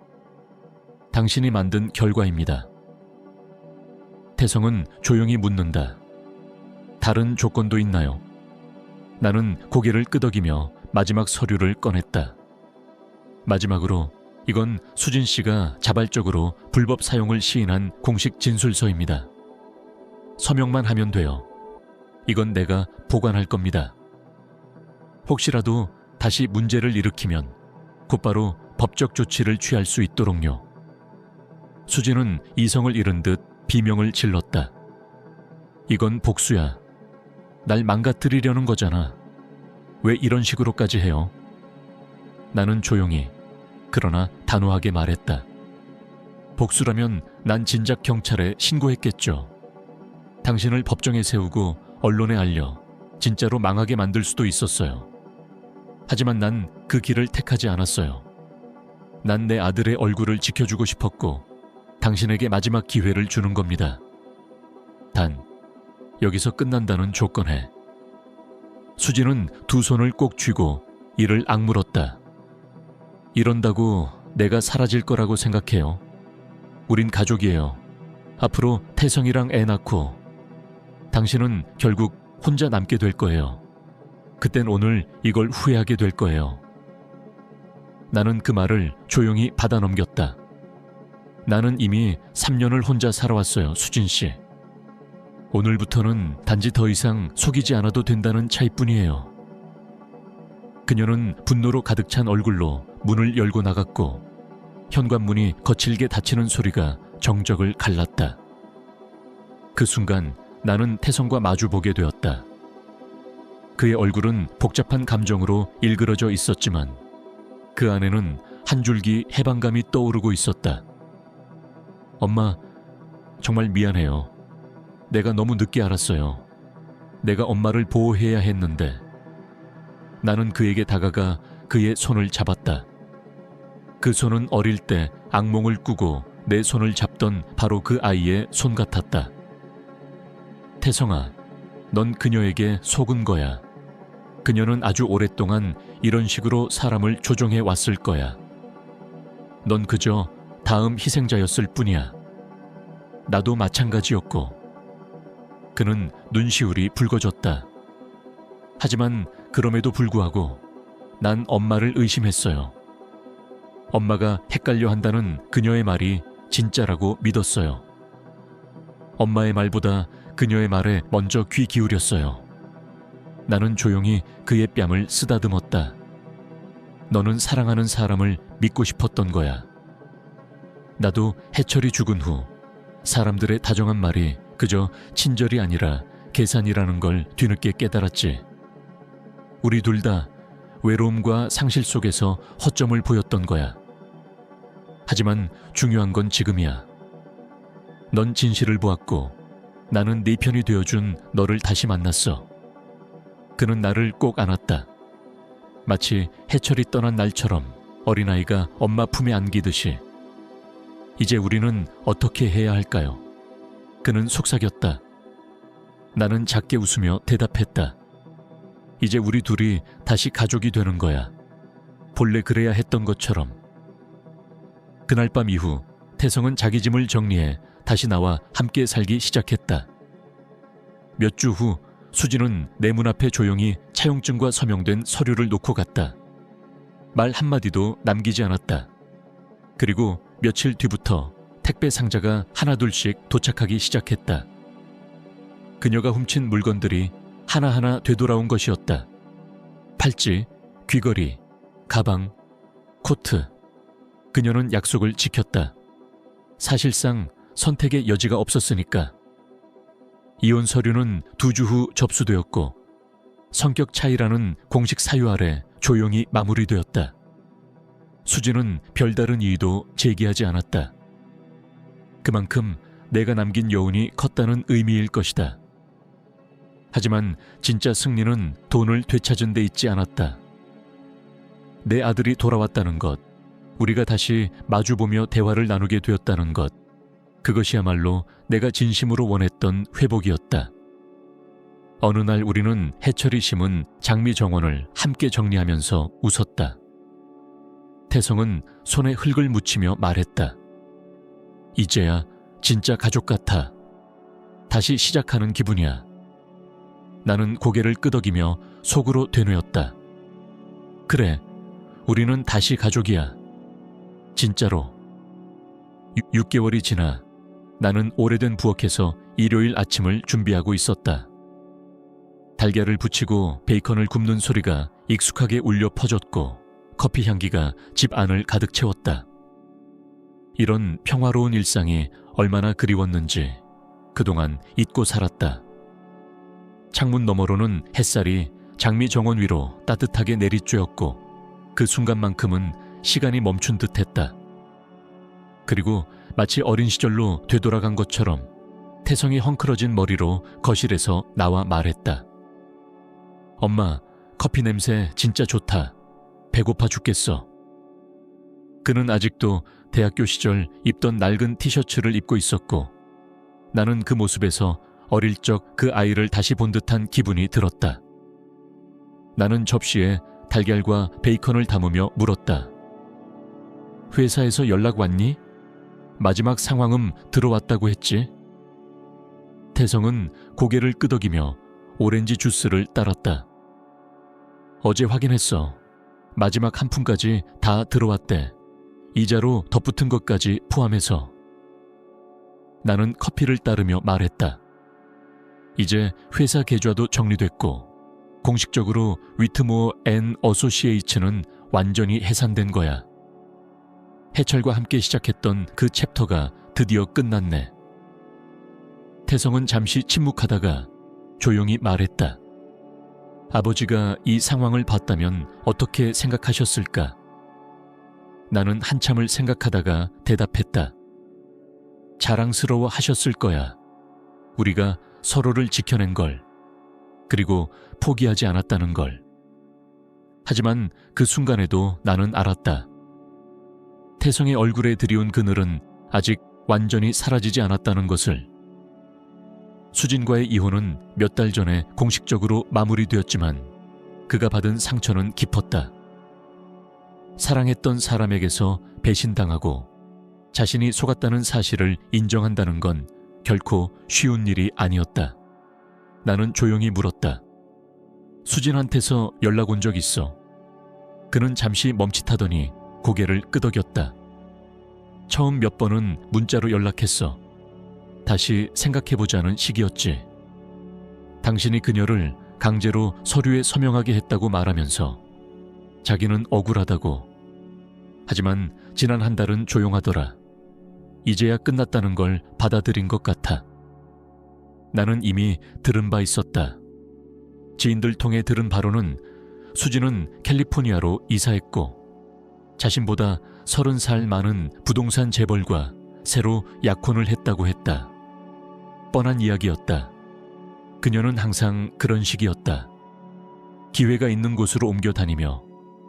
당신이 만든 결과입니다. 태성은 조용히 묻는다. 다른 조건도 있나요? 나는 고개를 끄덕이며 마지막 서류를 꺼냈다. 마지막으로 이건 수진 씨가 자발적으로 불법 사용을 시인한 공식 진술서입니다. 서명만 하면 돼요. 이건 내가 보관할 겁니다. 혹시라도 다시 문제를 일으키면 곧바로 법적 조치를 취할 수 있도록요. 수진은 이성을 잃은 듯 비명을 질렀다. 이건 복수야. 날 망가뜨리려는 거잖아. 왜 이런 식으로까지 해요? 나는 조용히 그러나 단호하게 말했다. 복수라면 난 진작 경찰에 신고했겠죠. 당신을 법정에 세우고 언론에 알려 진짜로 망하게 만들 수도 있었어요. 하지만 난 그 길을 택하지 않았어요. 난 내 아들의 얼굴을 지켜주고 싶었고 당신에게 마지막 기회를 주는 겁니다. 단, 여기서 끝난다는 조건에. 수지는 두 손을 꼭 쥐고 이를 악물었다. 이런다고 내가 사라질 거라고 생각해요. 우린 가족이에요. 앞으로 태성이랑 애 낳고 당신은 결국 혼자 남게 될 거예요. 그땐 오늘 이걸 후회하게 될 거예요. 나는 그 말을 조용히 받아 넘겼다. 나는 이미 3년을 혼자 살아왔어요, 수진 씨. 오늘부터는 단지 더 이상 속이지 않아도 된다는 차이뿐이에요. 그녀는 분노로 가득 찬 얼굴로 문을 열고 나갔고 현관문이 거칠게 닫히는 소리가 정적을 갈랐다. 그 순간 나는 태성과 마주보게 되었다. 그의 얼굴은 복잡한 감정으로 일그러져 있었지만 그 안에는 한 줄기 해방감이 떠오르고 있었다. 엄마, 정말 미안해요. 내가 너무 늦게 알았어요. 내가 엄마를 보호해야 했는데. 나는 그에게 다가가 그의 손을 잡았다. 그 손은 어릴 때 악몽을 꾸고 내 손을 잡던 바로 그 아이의 손 같았다. 태성아, 넌 그녀에게 속은 거야. 그녀는 아주 오랫동안 이런 식으로 사람을 조종해 왔을 거야. 넌 그저 다음 희생자였을 뿐이야. 나도 마찬가지였고. 그는 눈시울이 붉어졌다. 하지만 그럼에도 불구하고 난 엄마를 의심했어요. 엄마가 헷갈려 한다는 그녀의 말이 진짜라고 믿었어요. 엄마의 말보다 그녀의 말에 먼저 귀 기울였어요. 나는 조용히 그의 뺨을 쓰다듬었다. 너는 사랑하는 사람을 믿고 싶었던 거야. 나도 해철이 죽은 후 사람들의 다정한 말이 그저 친절이 아니라 계산이라는 걸 뒤늦게 깨달았지. 우리 둘 다 외로움과 상실 속에서 허점을 보였던 거야. 하지만 중요한 건 지금이야. 넌 진실을 보았고 나는 네 편이 되어준 너를 다시 만났어. 그는 나를 꼭 안았다. 마치 해철이 떠난 날처럼 어린아이가 엄마 품에 안기듯이. 이제 우리는 어떻게 해야 할까요? 그는 속삭였다. 나는 작게 웃으며 대답했다. 이제 우리 둘이 다시 가족이 되는 거야. 본래 그래야 했던 것처럼. 그날 밤 이후 태성은 자기 짐을 정리해 다시 나와 함께 살기 시작했다. 몇 주 후 수진은 내 문 앞에 조용히 차용증과 서명된 서류를 놓고 갔다. 말 한마디도 남기지 않았다. 그리고 며칠 뒤부터 택배 상자가 하나둘씩 도착하기 시작했다. 그녀가 훔친 물건들이 하나하나 되돌아온 것이었다. 팔찌, 귀걸이, 가방, 코트. 그녀는 약속을 지켰다. 사실상 선택의 여지가 없었으니까. 이혼 서류는 2주 후 접수되었고 성격 차이라는 공식 사유 아래 조용히 마무리되었다. 수진은 별다른 이의도 제기하지 않았다. 그만큼 내가 남긴 여운이 컸다는 의미일 것이다. 하지만 진짜 승리는 돈을 되찾은 데 있지 않았다. 내 아들이 돌아왔다는 것, 우리가 다시 마주보며 대화를 나누게 되었다는 것, 그것이야말로 내가 진심으로 원했던 회복이었다. 어느 날 우리는 해철이 심은 장미 정원을 함께 정리하면서 웃었다. 태성은 손에 흙을 묻히며 말했다. 이제야 진짜 가족 같아. 다시 시작하는 기분이야. 나는 고개를 끄덕이며 속으로 되뇌었다. 그래, 우리는 다시 가족이야. 진짜로. 6개월이 지나 나는 오래된 부엌에서 일요일 아침을 준비하고 있었다. 달걀을 부치고 베이컨을 굽는 소리가 익숙하게 울려 퍼졌고 커피 향기가 집 안을 가득 채웠다. 이런 평화로운 일상이 얼마나 그리웠는지 그동안 잊고 살았다. 창문 너머로는 햇살이 장미 정원 위로 따뜻하게 내리쬐었고 그 순간만큼은 시간이 멈춘 듯했다. 그리고 마치 어린 시절로 되돌아간 것처럼 태성이 헝클어진 머리로 거실에서 나와 말했다. 엄마, 커피 냄새 진짜 좋다. 배고파 죽겠어. 그는 아직도 대학교 시절 입던 낡은 티셔츠를 입고 있었고 나는 그 모습에서 어릴 적 그 아이를 다시 본 듯한 기분이 들었다. 나는 접시에 달걀과 베이컨을 담으며 물었다. 회사에서 연락 왔니? 마지막 상황음 들어왔다고 했지? 태성은 고개를 끄덕이며 오렌지 주스를 따랐다. 어제 확인했어. 마지막 한 푼까지 다 들어왔대. 이자로 덧붙은 것까지 포함해서. 나는 커피를 따르며 말했다. 이제 회사 계좌도 정리됐고 공식적으로 위트모어 앤 어소시에이츠는 완전히 해산된 거야. 해철과 함께 시작했던 그 챕터가 드디어 끝났네. 태성은 잠시 침묵하다가 조용히 말했다. 아버지가 이 상황을 봤다면 어떻게 생각하셨을까? 나는 한참을 생각하다가 대답했다. 자랑스러워 하셨을 거야. 우리가 서로를 지켜낸 걸, 그리고 포기하지 않았다는 걸. 하지만 그 순간에도 나는 알았다. 태성의 얼굴에 드리운 그늘은 아직 완전히 사라지지 않았다는 것을. 수진과의 이혼은 몇 달 전에 공식적으로 마무리되었지만 그가 받은 상처는 깊었다. 사랑했던 사람에게서 배신당하고 자신이 속았다는 사실을 인정한다는 건 결코 쉬운 일이 아니었다. 나는 조용히 물었다. 수진한테서 연락 온 적 있어? 그는 잠시 멈칫하더니 고개를 끄덕였다. 처음 몇 번은 문자로 연락했어. 다시 생각해보자는 식이었지. 당신이 그녀를 강제로 서류에 서명하게 했다고 말하면서 자기는 억울하다고. 하지만 지난 한 달은 조용하더라. 이제야 끝났다는 걸 받아들인 것 같아. 나는 이미 들은 바 있었다. 지인들 통해 들은 바로는 수진은 캘리포니아로 이사했고 자신보다 30살 많은 부동산 재벌과 새로 약혼을 했다고 했다. 뻔한 이야기였다. 그녀는 항상 그런 식이었다. 기회가 있는 곳으로 옮겨 다니며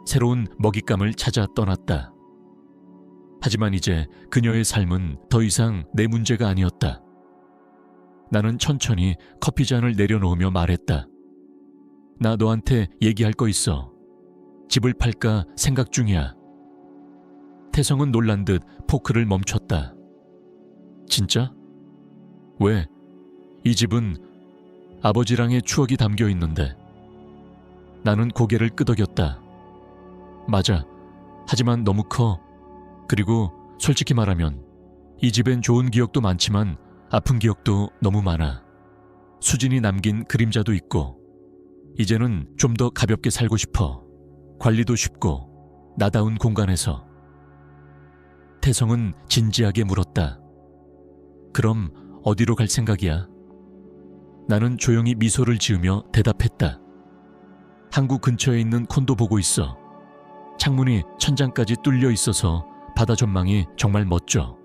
새로운 먹잇감을 찾아 떠났다. 하지만 이제 그녀의 삶은 더 이상 내 문제가 아니었다. 나는 천천히 커피잔을 내려놓으며 말했다. 나 너한테 얘기할 거 있어. 집을 팔까 생각 중이야. 태성은 놀란 듯 포크를 멈췄다. 진짜? 왜? 이 집은 아버지랑의 추억이 담겨 있는데. 나는 고개를 끄덕였다. 맞아. 하지만 너무 커. 그리고 솔직히 말하면 이 집엔 좋은 기억도 많지만 아픈 기억도 너무 많아. 수진이 남긴 그림자도 있고. 이제는 좀 더 가볍게 살고 싶어. 관리도 쉽고 나다운 공간에서. 태성은 진지하게 물었다. 그럼 어디로 갈 생각이야? 나는 조용히 미소를 지으며 대답했다. 항구 근처에 있는 콘도 보고 있어. 창문이 천장까지 뚫려 있어서 바다 전망이 정말 멋져.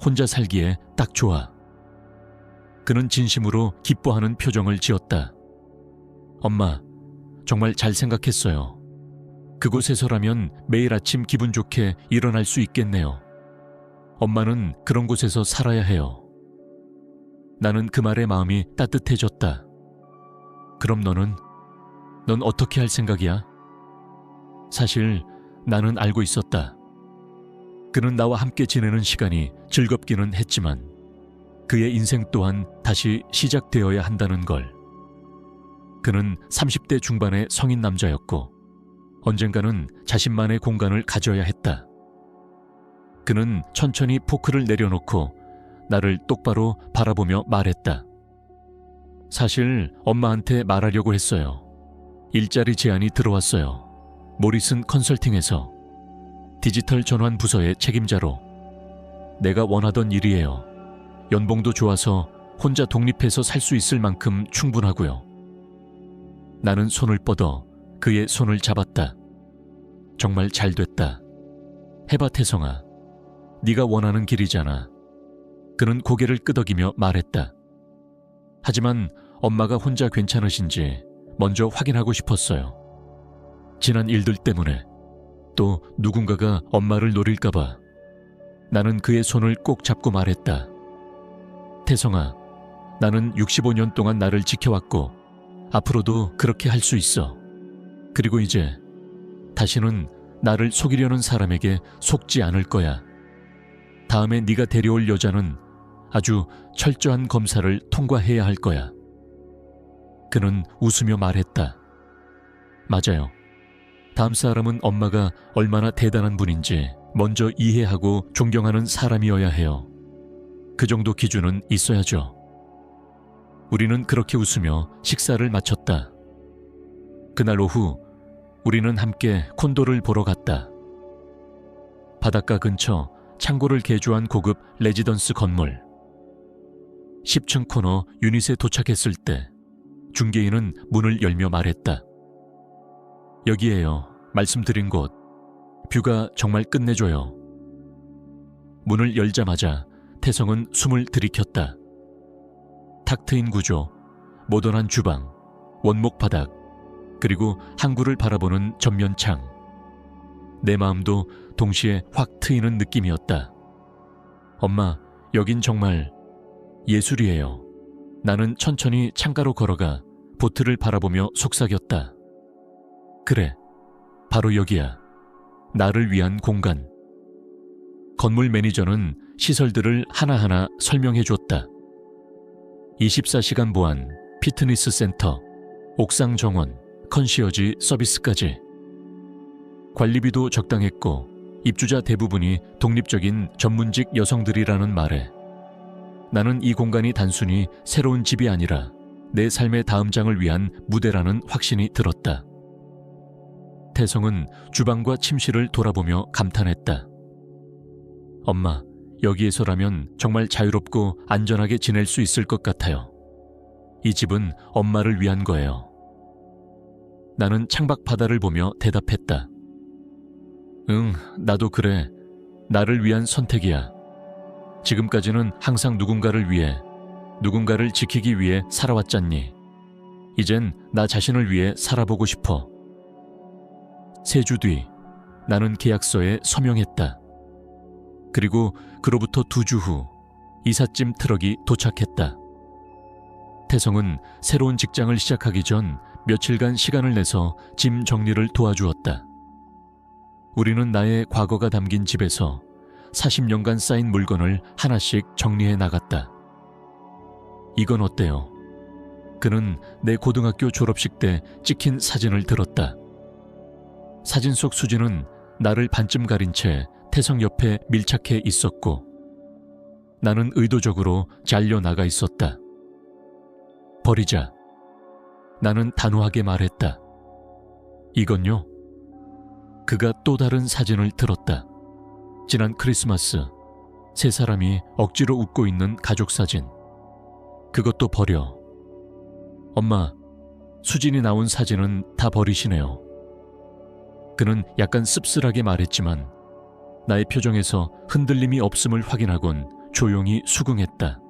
혼자 살기에 딱 좋아. 그는 진심으로 기뻐하는 표정을 지었다. 엄마, 정말 잘 생각했어요. 그곳에서라면 매일 아침 기분 좋게 일어날 수 있겠네요. 엄마는 그런 곳에서 살아야 해요. 나는 그 말에 마음이 따뜻해졌다. 그럼 넌 어떻게 할 생각이야? 사실 나는 알고 있었다. 그는 나와 함께 지내는 시간이 즐겁기는 했지만 그의 인생 또한 다시 시작되어야 한다는 걸. 그는 30대 중반의 성인 남자였고 언젠가는 자신만의 공간을 가져야 했다. 그는 천천히 포크를 내려놓고 나를 똑바로 바라보며 말했다. 사실 엄마한테 말하려고 했어요. 일자리 제안이 들어왔어요. 모리슨 컨설팅에서. 디지털 전환 부서의 책임자로. 내가 원하던 일이에요. 연봉도 좋아서 혼자 독립해서 살 수 있을 만큼 충분하고요. 나는 손을 뻗어 그의 손을 잡았다. 정말 잘 됐다. 해봐 태성아. 네가 원하는 길이잖아. 그는 고개를 끄덕이며 말했다. 하지만 엄마가 혼자 괜찮으신지 먼저 확인하고 싶었어요. 지난 일들 때문에 또 누군가가 엄마를 노릴까봐. 나는 그의 손을 꼭 잡고 말했다. 태성아, 나는 65년 동안 나를 지켜왔고 앞으로도 그렇게 할 수 있어. 그리고 이제 다시는 나를 속이려는 사람에게 속지 않을 거야. 다음에 네가 데려올 여자는 아주 철저한 검사를 통과해야 할 거야. 그는 웃으며 말했다. 맞아요. 다음 사람은 엄마가 얼마나 대단한 분인지 먼저 이해하고 존경하는 사람이어야 해요. 그 정도 기준은 있어야죠. 우리는 그렇게 웃으며 식사를 마쳤다. 그날 오후 우리는 함께 콘도를 보러 갔다. 바닷가 근처 창고를 개조한 고급 레지던스 건물. 10층 코너 유닛에 도착했을 때 중개인은 문을 열며 말했다. 여기에요. 말씀드린 곳. 뷰가 정말 끝내줘요. 문을 열자마자 태성은 숨을 들이켰다. 탁 트인 구조, 모던한 주방, 원목 바닥, 그리고 항구를 바라보는 전면창. 내 마음도 동시에 확 트이는 느낌이었다. 엄마, 여긴 정말 예술이에요. 나는 천천히 창가로 걸어가 보트를 바라보며 속삭였다. 그래, 바로 여기야. 나를 위한 공간. 건물 매니저는 시설들을 하나하나 설명해 줬다. 24시간 보안, 피트니스 센터, 옥상 정원, 컨시어지 서비스까지. 관리비도 적당했고 입주자 대부분이 독립적인 전문직 여성들이라는 말에 나는 이 공간이 단순히 새로운 집이 아니라 내 삶의 다음 장을 위한 무대라는 확신이 들었다. 태성은 주방과 침실을 돌아보며 감탄했다. 엄마, 여기에서라면 정말 자유롭고 안전하게 지낼 수 있을 것 같아요. 이 집은 엄마를 위한 거예요. 나는 창밖 바다를 보며 대답했다. 응, 나도 그래. 나를 위한 선택이야. 지금까지는 항상 누군가를 위해, 누군가를 지키기 위해 살아왔잖니. 이젠 나 자신을 위해 살아보고 싶어. 3주 뒤, 나는 계약서에 서명했다. 그리고 그로부터 2주 후, 이삿짐 트럭이 도착했다. 태성은 새로운 직장을 시작하기 전 며칠간 시간을 내서 짐 정리를 도와주었다. 우리는 나의 과거가 담긴 집에서 40년간 쌓인 물건을 하나씩 정리해 나갔다. 이건 어때요? 그는 내 고등학교 졸업식 때 찍힌 사진을 들었다. 사진 속 수지는 나를 반쯤 가린 채 태성 옆에 밀착해 있었고 나는 의도적으로 잘려 나가 있었다. 버리자. 나는 단호하게 말했다. 이건요? 그가 또 다른 사진을 들었다. 지난 크리스마스, 세 사람이 억지로 웃고 있는 가족 사진. 그것도 버려. 엄마, 수진이 나온 사진은 다 버리시네요. 그는 약간 씁쓸하게 말했지만 나의 표정에서 흔들림이 없음을 확인하곤 조용히 수긍했다.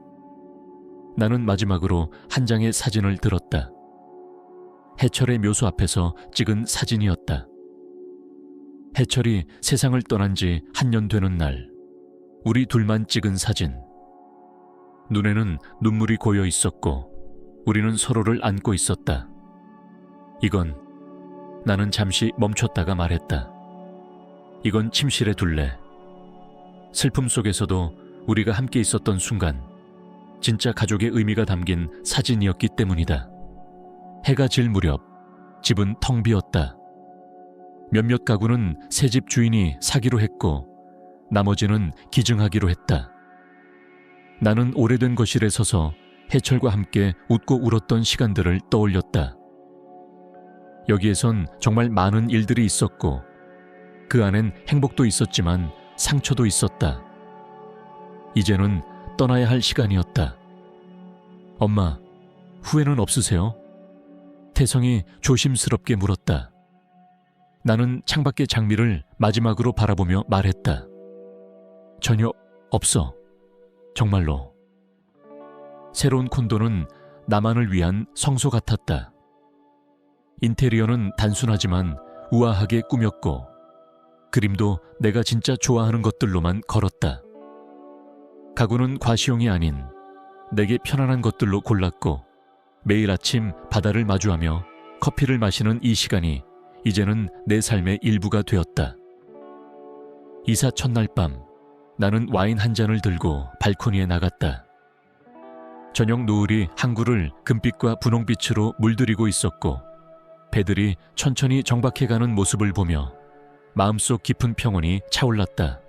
나는 마지막으로 한 장의 사진을 들었다. 해철의 묘소 앞에서 찍은 사진이었다. 해철이 세상을 떠난 지 한 년 되는 날, 우리 둘만 찍은 사진. 눈에는 눈물이 고여 있었고 우리는 서로를 안고 있었다. 이건, 나는 잠시 멈췄다가 말했다. 이건 침실에 둘래. 슬픔 속에서도 우리가 함께 있었던 순간, 진짜 가족의 의미가 담긴 사진이었기 때문이다. 해가 질 무렵 집은 텅 비었다. 몇몇 가구는 새집 주인이 사기로 했고 나머지는 기증하기로 했다. 나는 오래된 거실에 서서 해철과 함께 웃고 울었던 시간들을 떠올렸다. 여기에선 정말 많은 일들이 있었고 그 안엔 행복도 있었지만 상처도 있었다. 이제는 떠나야 할 시간이었다. 엄마, 후회는 없으세요? 태성이 조심스럽게 물었다. 나는 창밖의 장미를 마지막으로 바라보며 말했다. 전혀 없어. 정말로. 새로운 콘도는 나만을 위한 성소 같았다. 인테리어는 단순하지만 우아하게 꾸몄고 그림도 내가 진짜 좋아하는 것들로만 걸었다. 가구는 과시용이 아닌 내게 편안한 것들로 골랐고 매일 아침 바다를 마주하며 커피를 마시는 이 시간이 이제는 내 삶의 일부가 되었다. 이사 첫날 밤 나는 와인 한 잔을 들고 발코니에 나갔다. 저녁 노을이 항구를 금빛과 분홍빛으로 물들이고 있었고 배들이 천천히 정박해가는 모습을 보며 마음속 깊은 평온이 차올랐다.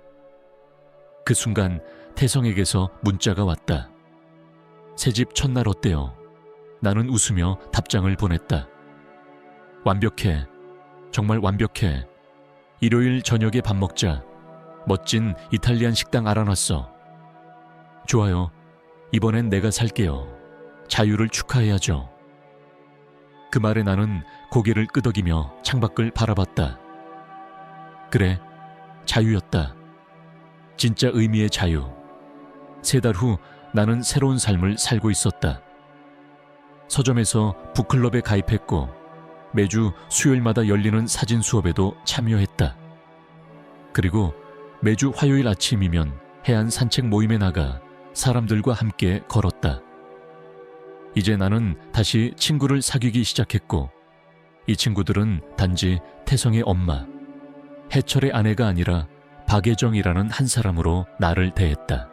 그 순간 태성에게서 문자가 왔다. 새집 첫날 어때요? 나는 웃으며 답장을 보냈다. 완벽해. 정말 완벽해. 일요일 저녁에 밥 먹자. 멋진 이탈리안 식당 알아놨어. 좋아요. 이번엔 내가 살게요. 자유를 축하해야죠. 그 말에 나는 고개를 끄덕이며 창밖을 바라봤다. 그래, 자유였다. 진짜 의미의 자유. 3달 후 나는 새로운 삶을 살고 있었다. 서점에서 북클럽에 가입했고 매주 수요일마다 열리는 사진 수업에도 참여했다. 그리고 매주 화요일 아침이면 해안 산책 모임에 나가 사람들과 함께 걸었다. 이제 나는 다시 친구를 사귀기 시작했고 이 친구들은 단지 태성의 엄마, 해철의 아내가 아니라 박예정이라는 한 사람으로 나를 대했다.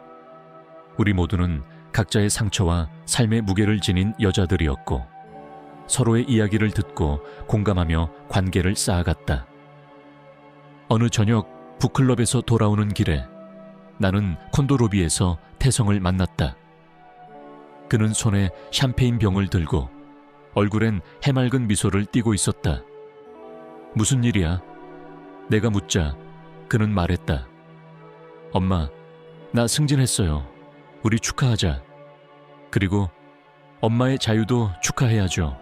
우리 모두는 각자의 상처와 삶의 무게를 지닌 여자들이었고 서로의 이야기를 듣고 공감하며 관계를 쌓아갔다. 어느 저녁 북클럽에서 돌아오는 길에 나는 콘도 로비에서 태성을 만났다. 그는 손에 샴페인 병을 들고 얼굴엔 해맑은 미소를 띠고 있었다. 무슨 일이야? 내가 묻자 그는 말했다. 엄마, 나 승진했어요. 우리 축하하자. 그리고 엄마의 자유도 축하해야죠.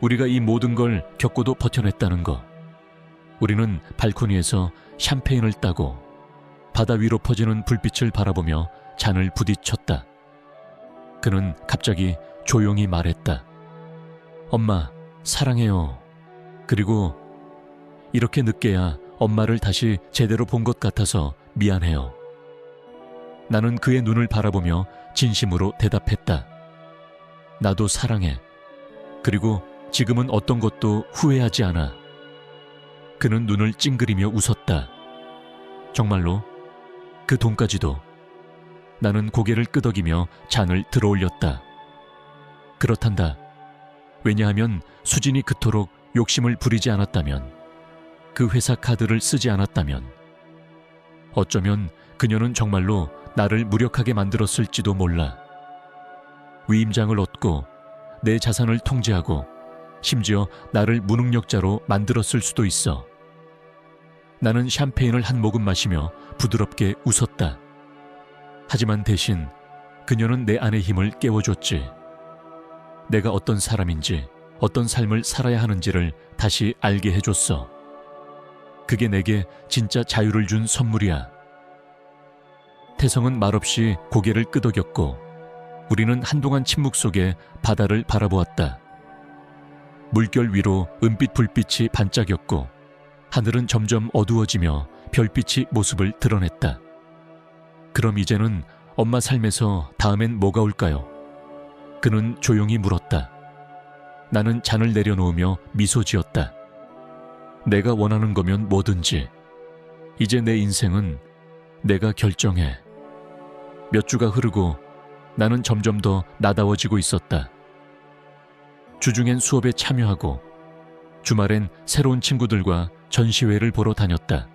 우리가 이 모든 걸 겪고도 버텨냈다는 거. 우리는 발코니에서 샴페인을 따고 바다 위로 퍼지는 불빛을 바라보며 잔을 부딪혔다. 그는 갑자기 조용히 말했다. 엄마, 사랑해요. 그리고 이렇게 늦게야 엄마를 다시 제대로 본 것 같아서 미안해요. 나는 그의 눈을 바라보며 진심으로 대답했다. 나도 사랑해. 그리고 지금은 어떤 것도 후회하지 않아. 그는 눈을 찡그리며 웃었다. 정말로? 그 돈까지도? 나는 고개를 끄덕이며 잔을 들어올렸다. 그렇단다. 왜냐하면 수진이 그토록 욕심을 부리지 않았다면, 그 회사 카드를 쓰지 않았다면, 어쩌면 그녀는 정말로 나를 무력하게 만들었을지도 몰라. 위임장을 얻고 내 자산을 통제하고 심지어 나를 무능력자로 만들었을 수도 있어. 나는 샴페인을 한 모금 마시며 부드럽게 웃었다. 하지만 대신 그녀는 내 안의 힘을 깨워줬지. 내가 어떤 사람인지, 어떤 삶을 살아야 하는지를 다시 알게 해줬어. 그게 내게 진짜 자유를 준 선물이야. 태성은 말없이 고개를 끄덕였고 우리는 한동안 침묵 속에 바다를 바라보았다. 물결 위로 은빛 불빛이 반짝였고 하늘은 점점 어두워지며 별빛이 모습을 드러냈다. 그럼 이제는 엄마 삶에서 다음엔 뭐가 올까요? 그는 조용히 물었다. 나는 잔을 내려놓으며 미소 지었다. 내가 원하는 거면 뭐든지. 이제 내 인생은 내가 결정해. 몇 주가 흐르고 나는 점점 더 나다워지고 있었다. 주중엔 수업에 참여하고 주말엔 새로운 친구들과 전시회를 보러 다녔다.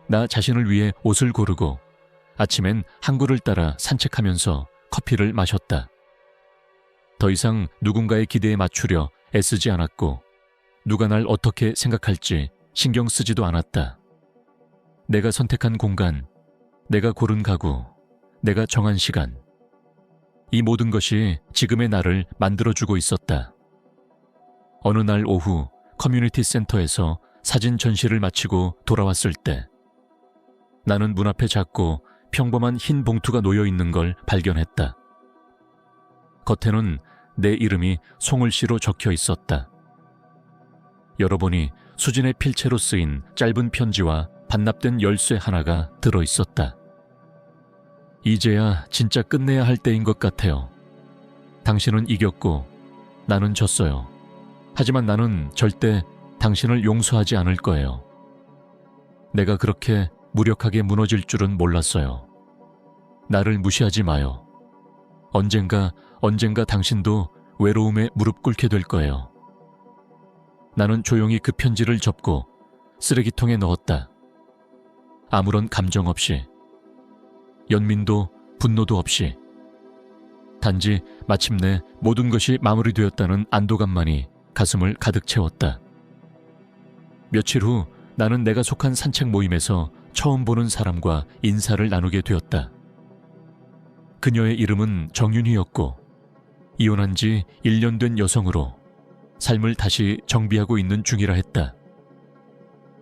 나 자신을 위해 옷을 고르고 아침엔 항구를 따라 산책하면서 커피를 마셨다. 더 이상 누군가의 기대에 맞추려 애쓰지 않았고 누가 날 어떻게 생각할지 신경 쓰지도 않았다. 내가 선택한 공간, 내가 고른 가구, 내가 정한 시간, 이 모든 것이 지금의 나를 만들어주고 있었다. 어느 날 오후 커뮤니티 센터에서 사진 전시를 마치고 돌아왔을 때 나는 문 앞에 작고 평범한 흰 봉투가 놓여 있는 걸 발견했다. 겉에는 내 이름이 송을씨로 적혀 있었다. 열어보니 수진의 필체로 쓰인 짧은 편지와 반납된 열쇠 하나가 들어 있었다. 이제야 진짜 끝내야 할 때인 것 같아요. 당신은 이겼고 나는 졌어요. 하지만 나는 절대 당신을 용서하지 않을 거예요. 내가 그렇게 무력하게 무너질 줄은 몰랐어요. 나를 무시하지 마요. 언젠가 당신도 외로움에 무릎 꿇게 될 거예요. 나는 조용히 그 편지를 접고 쓰레기통에 넣었다. 아무런 감정 없이, 연민도 분노도 없이, 단지 마침내 모든 것이 마무리되었다는 안도감만이 가슴을 가득 채웠다. 며칠 후 나는 내가 속한 산책 모임에서 처음 보는 사람과 인사를 나누게 되었다. 그녀의 이름은 정윤희였고 이혼한 지 1년 된 여성으로 삶을 다시 정비하고 있는 중이라 했다.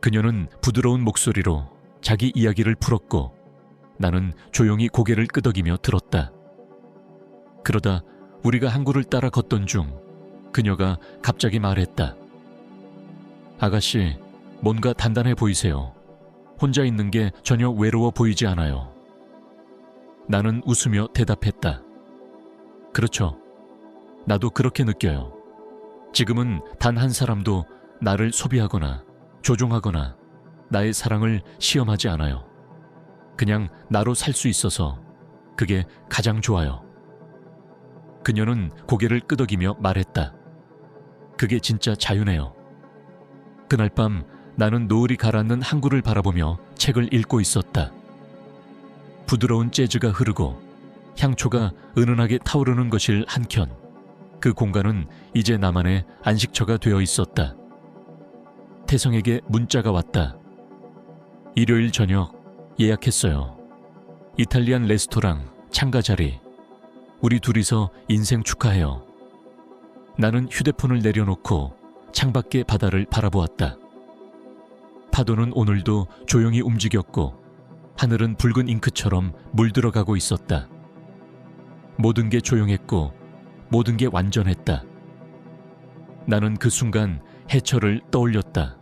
그녀는 부드러운 목소리로 자기 이야기를 풀었고 나는 조용히 고개를 끄덕이며 들었다. 그러다 우리가 항구를 따라 걷던 중 그녀가 갑자기 말했다. 아가씨, 뭔가 단단해 보이세요. 혼자 있는 게 전혀 외로워 보이지 않아요. 나는 웃으며 대답했다. 그렇죠. 나도 그렇게 느껴요. 지금은 단 한 사람도 나를 소비하거나 조종하거나 나의 사랑을 시험하지 않아요. 그냥 나로 살 수 있어서 그게 가장 좋아요. 그녀는 고개를 끄덕이며 말했다. 그게 진짜 자유네요. 그날 밤 나는 노을이 가라앉는 항구를 바라보며 책을 읽고 있었다. 부드러운 재즈가 흐르고 향초가 은은하게 타오르는 것일 한켠, 그 공간은 이제 나만의 안식처가 되어 있었다. 태성에게 문자가 왔다. 일요일 저녁 예약했어요. 이탈리안 레스토랑 참가 자리. 우리 둘이서 인생 축하해요. 나는 휴대폰을 내려놓고 창밖의 바다를 바라보았다. 파도는 오늘도 조용히 움직였고 하늘은 붉은 잉크처럼 물들어가고 있었다. 모든 게 조용했고 모든 게 완전했다. 나는 그 순간 해철을 떠올렸다.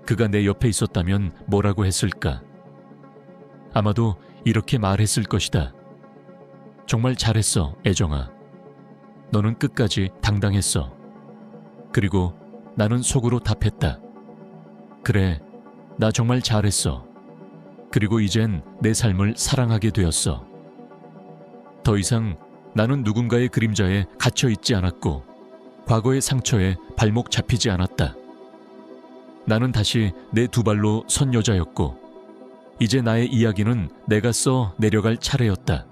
그가 내 옆에 있었다면 뭐라고 했을까? 아마도 이렇게 말했을 것이다. 정말 잘했어, 애정아. 너는 끝까지 당당했어. 그리고 나는 속으로 답했다. 그래, 나 정말 잘했어. 그리고 이젠 내 삶을 사랑하게 되었어. 더 이상 나는 누군가의 그림자에 갇혀 있지 않았고 과거의 상처에 발목 잡히지 않았다. 나는 다시 내 두 발로 선 여자였고 이제 나의 이야기는 내가 써 내려갈 차례였다.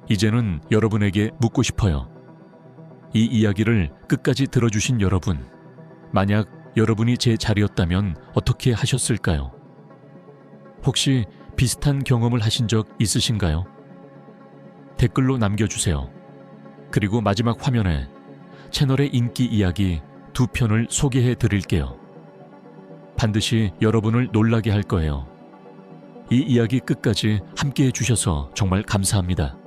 이제는 여러분에게 묻고 싶어요. 이 이야기를 끝까지 들어주신 여러분, 만약 여러분이 제 자리였다면 어떻게 하셨을까요? 혹시 비슷한 경험을 하신 적 있으신가요? 댓글로 남겨주세요. 그리고 마지막 화면에 채널의 인기 이야기 2편을 소개해 드릴게요. 반드시 여러분을 놀라게 할 거예요. 이 이야기 끝까지 함께 해주셔서 정말 감사합니다.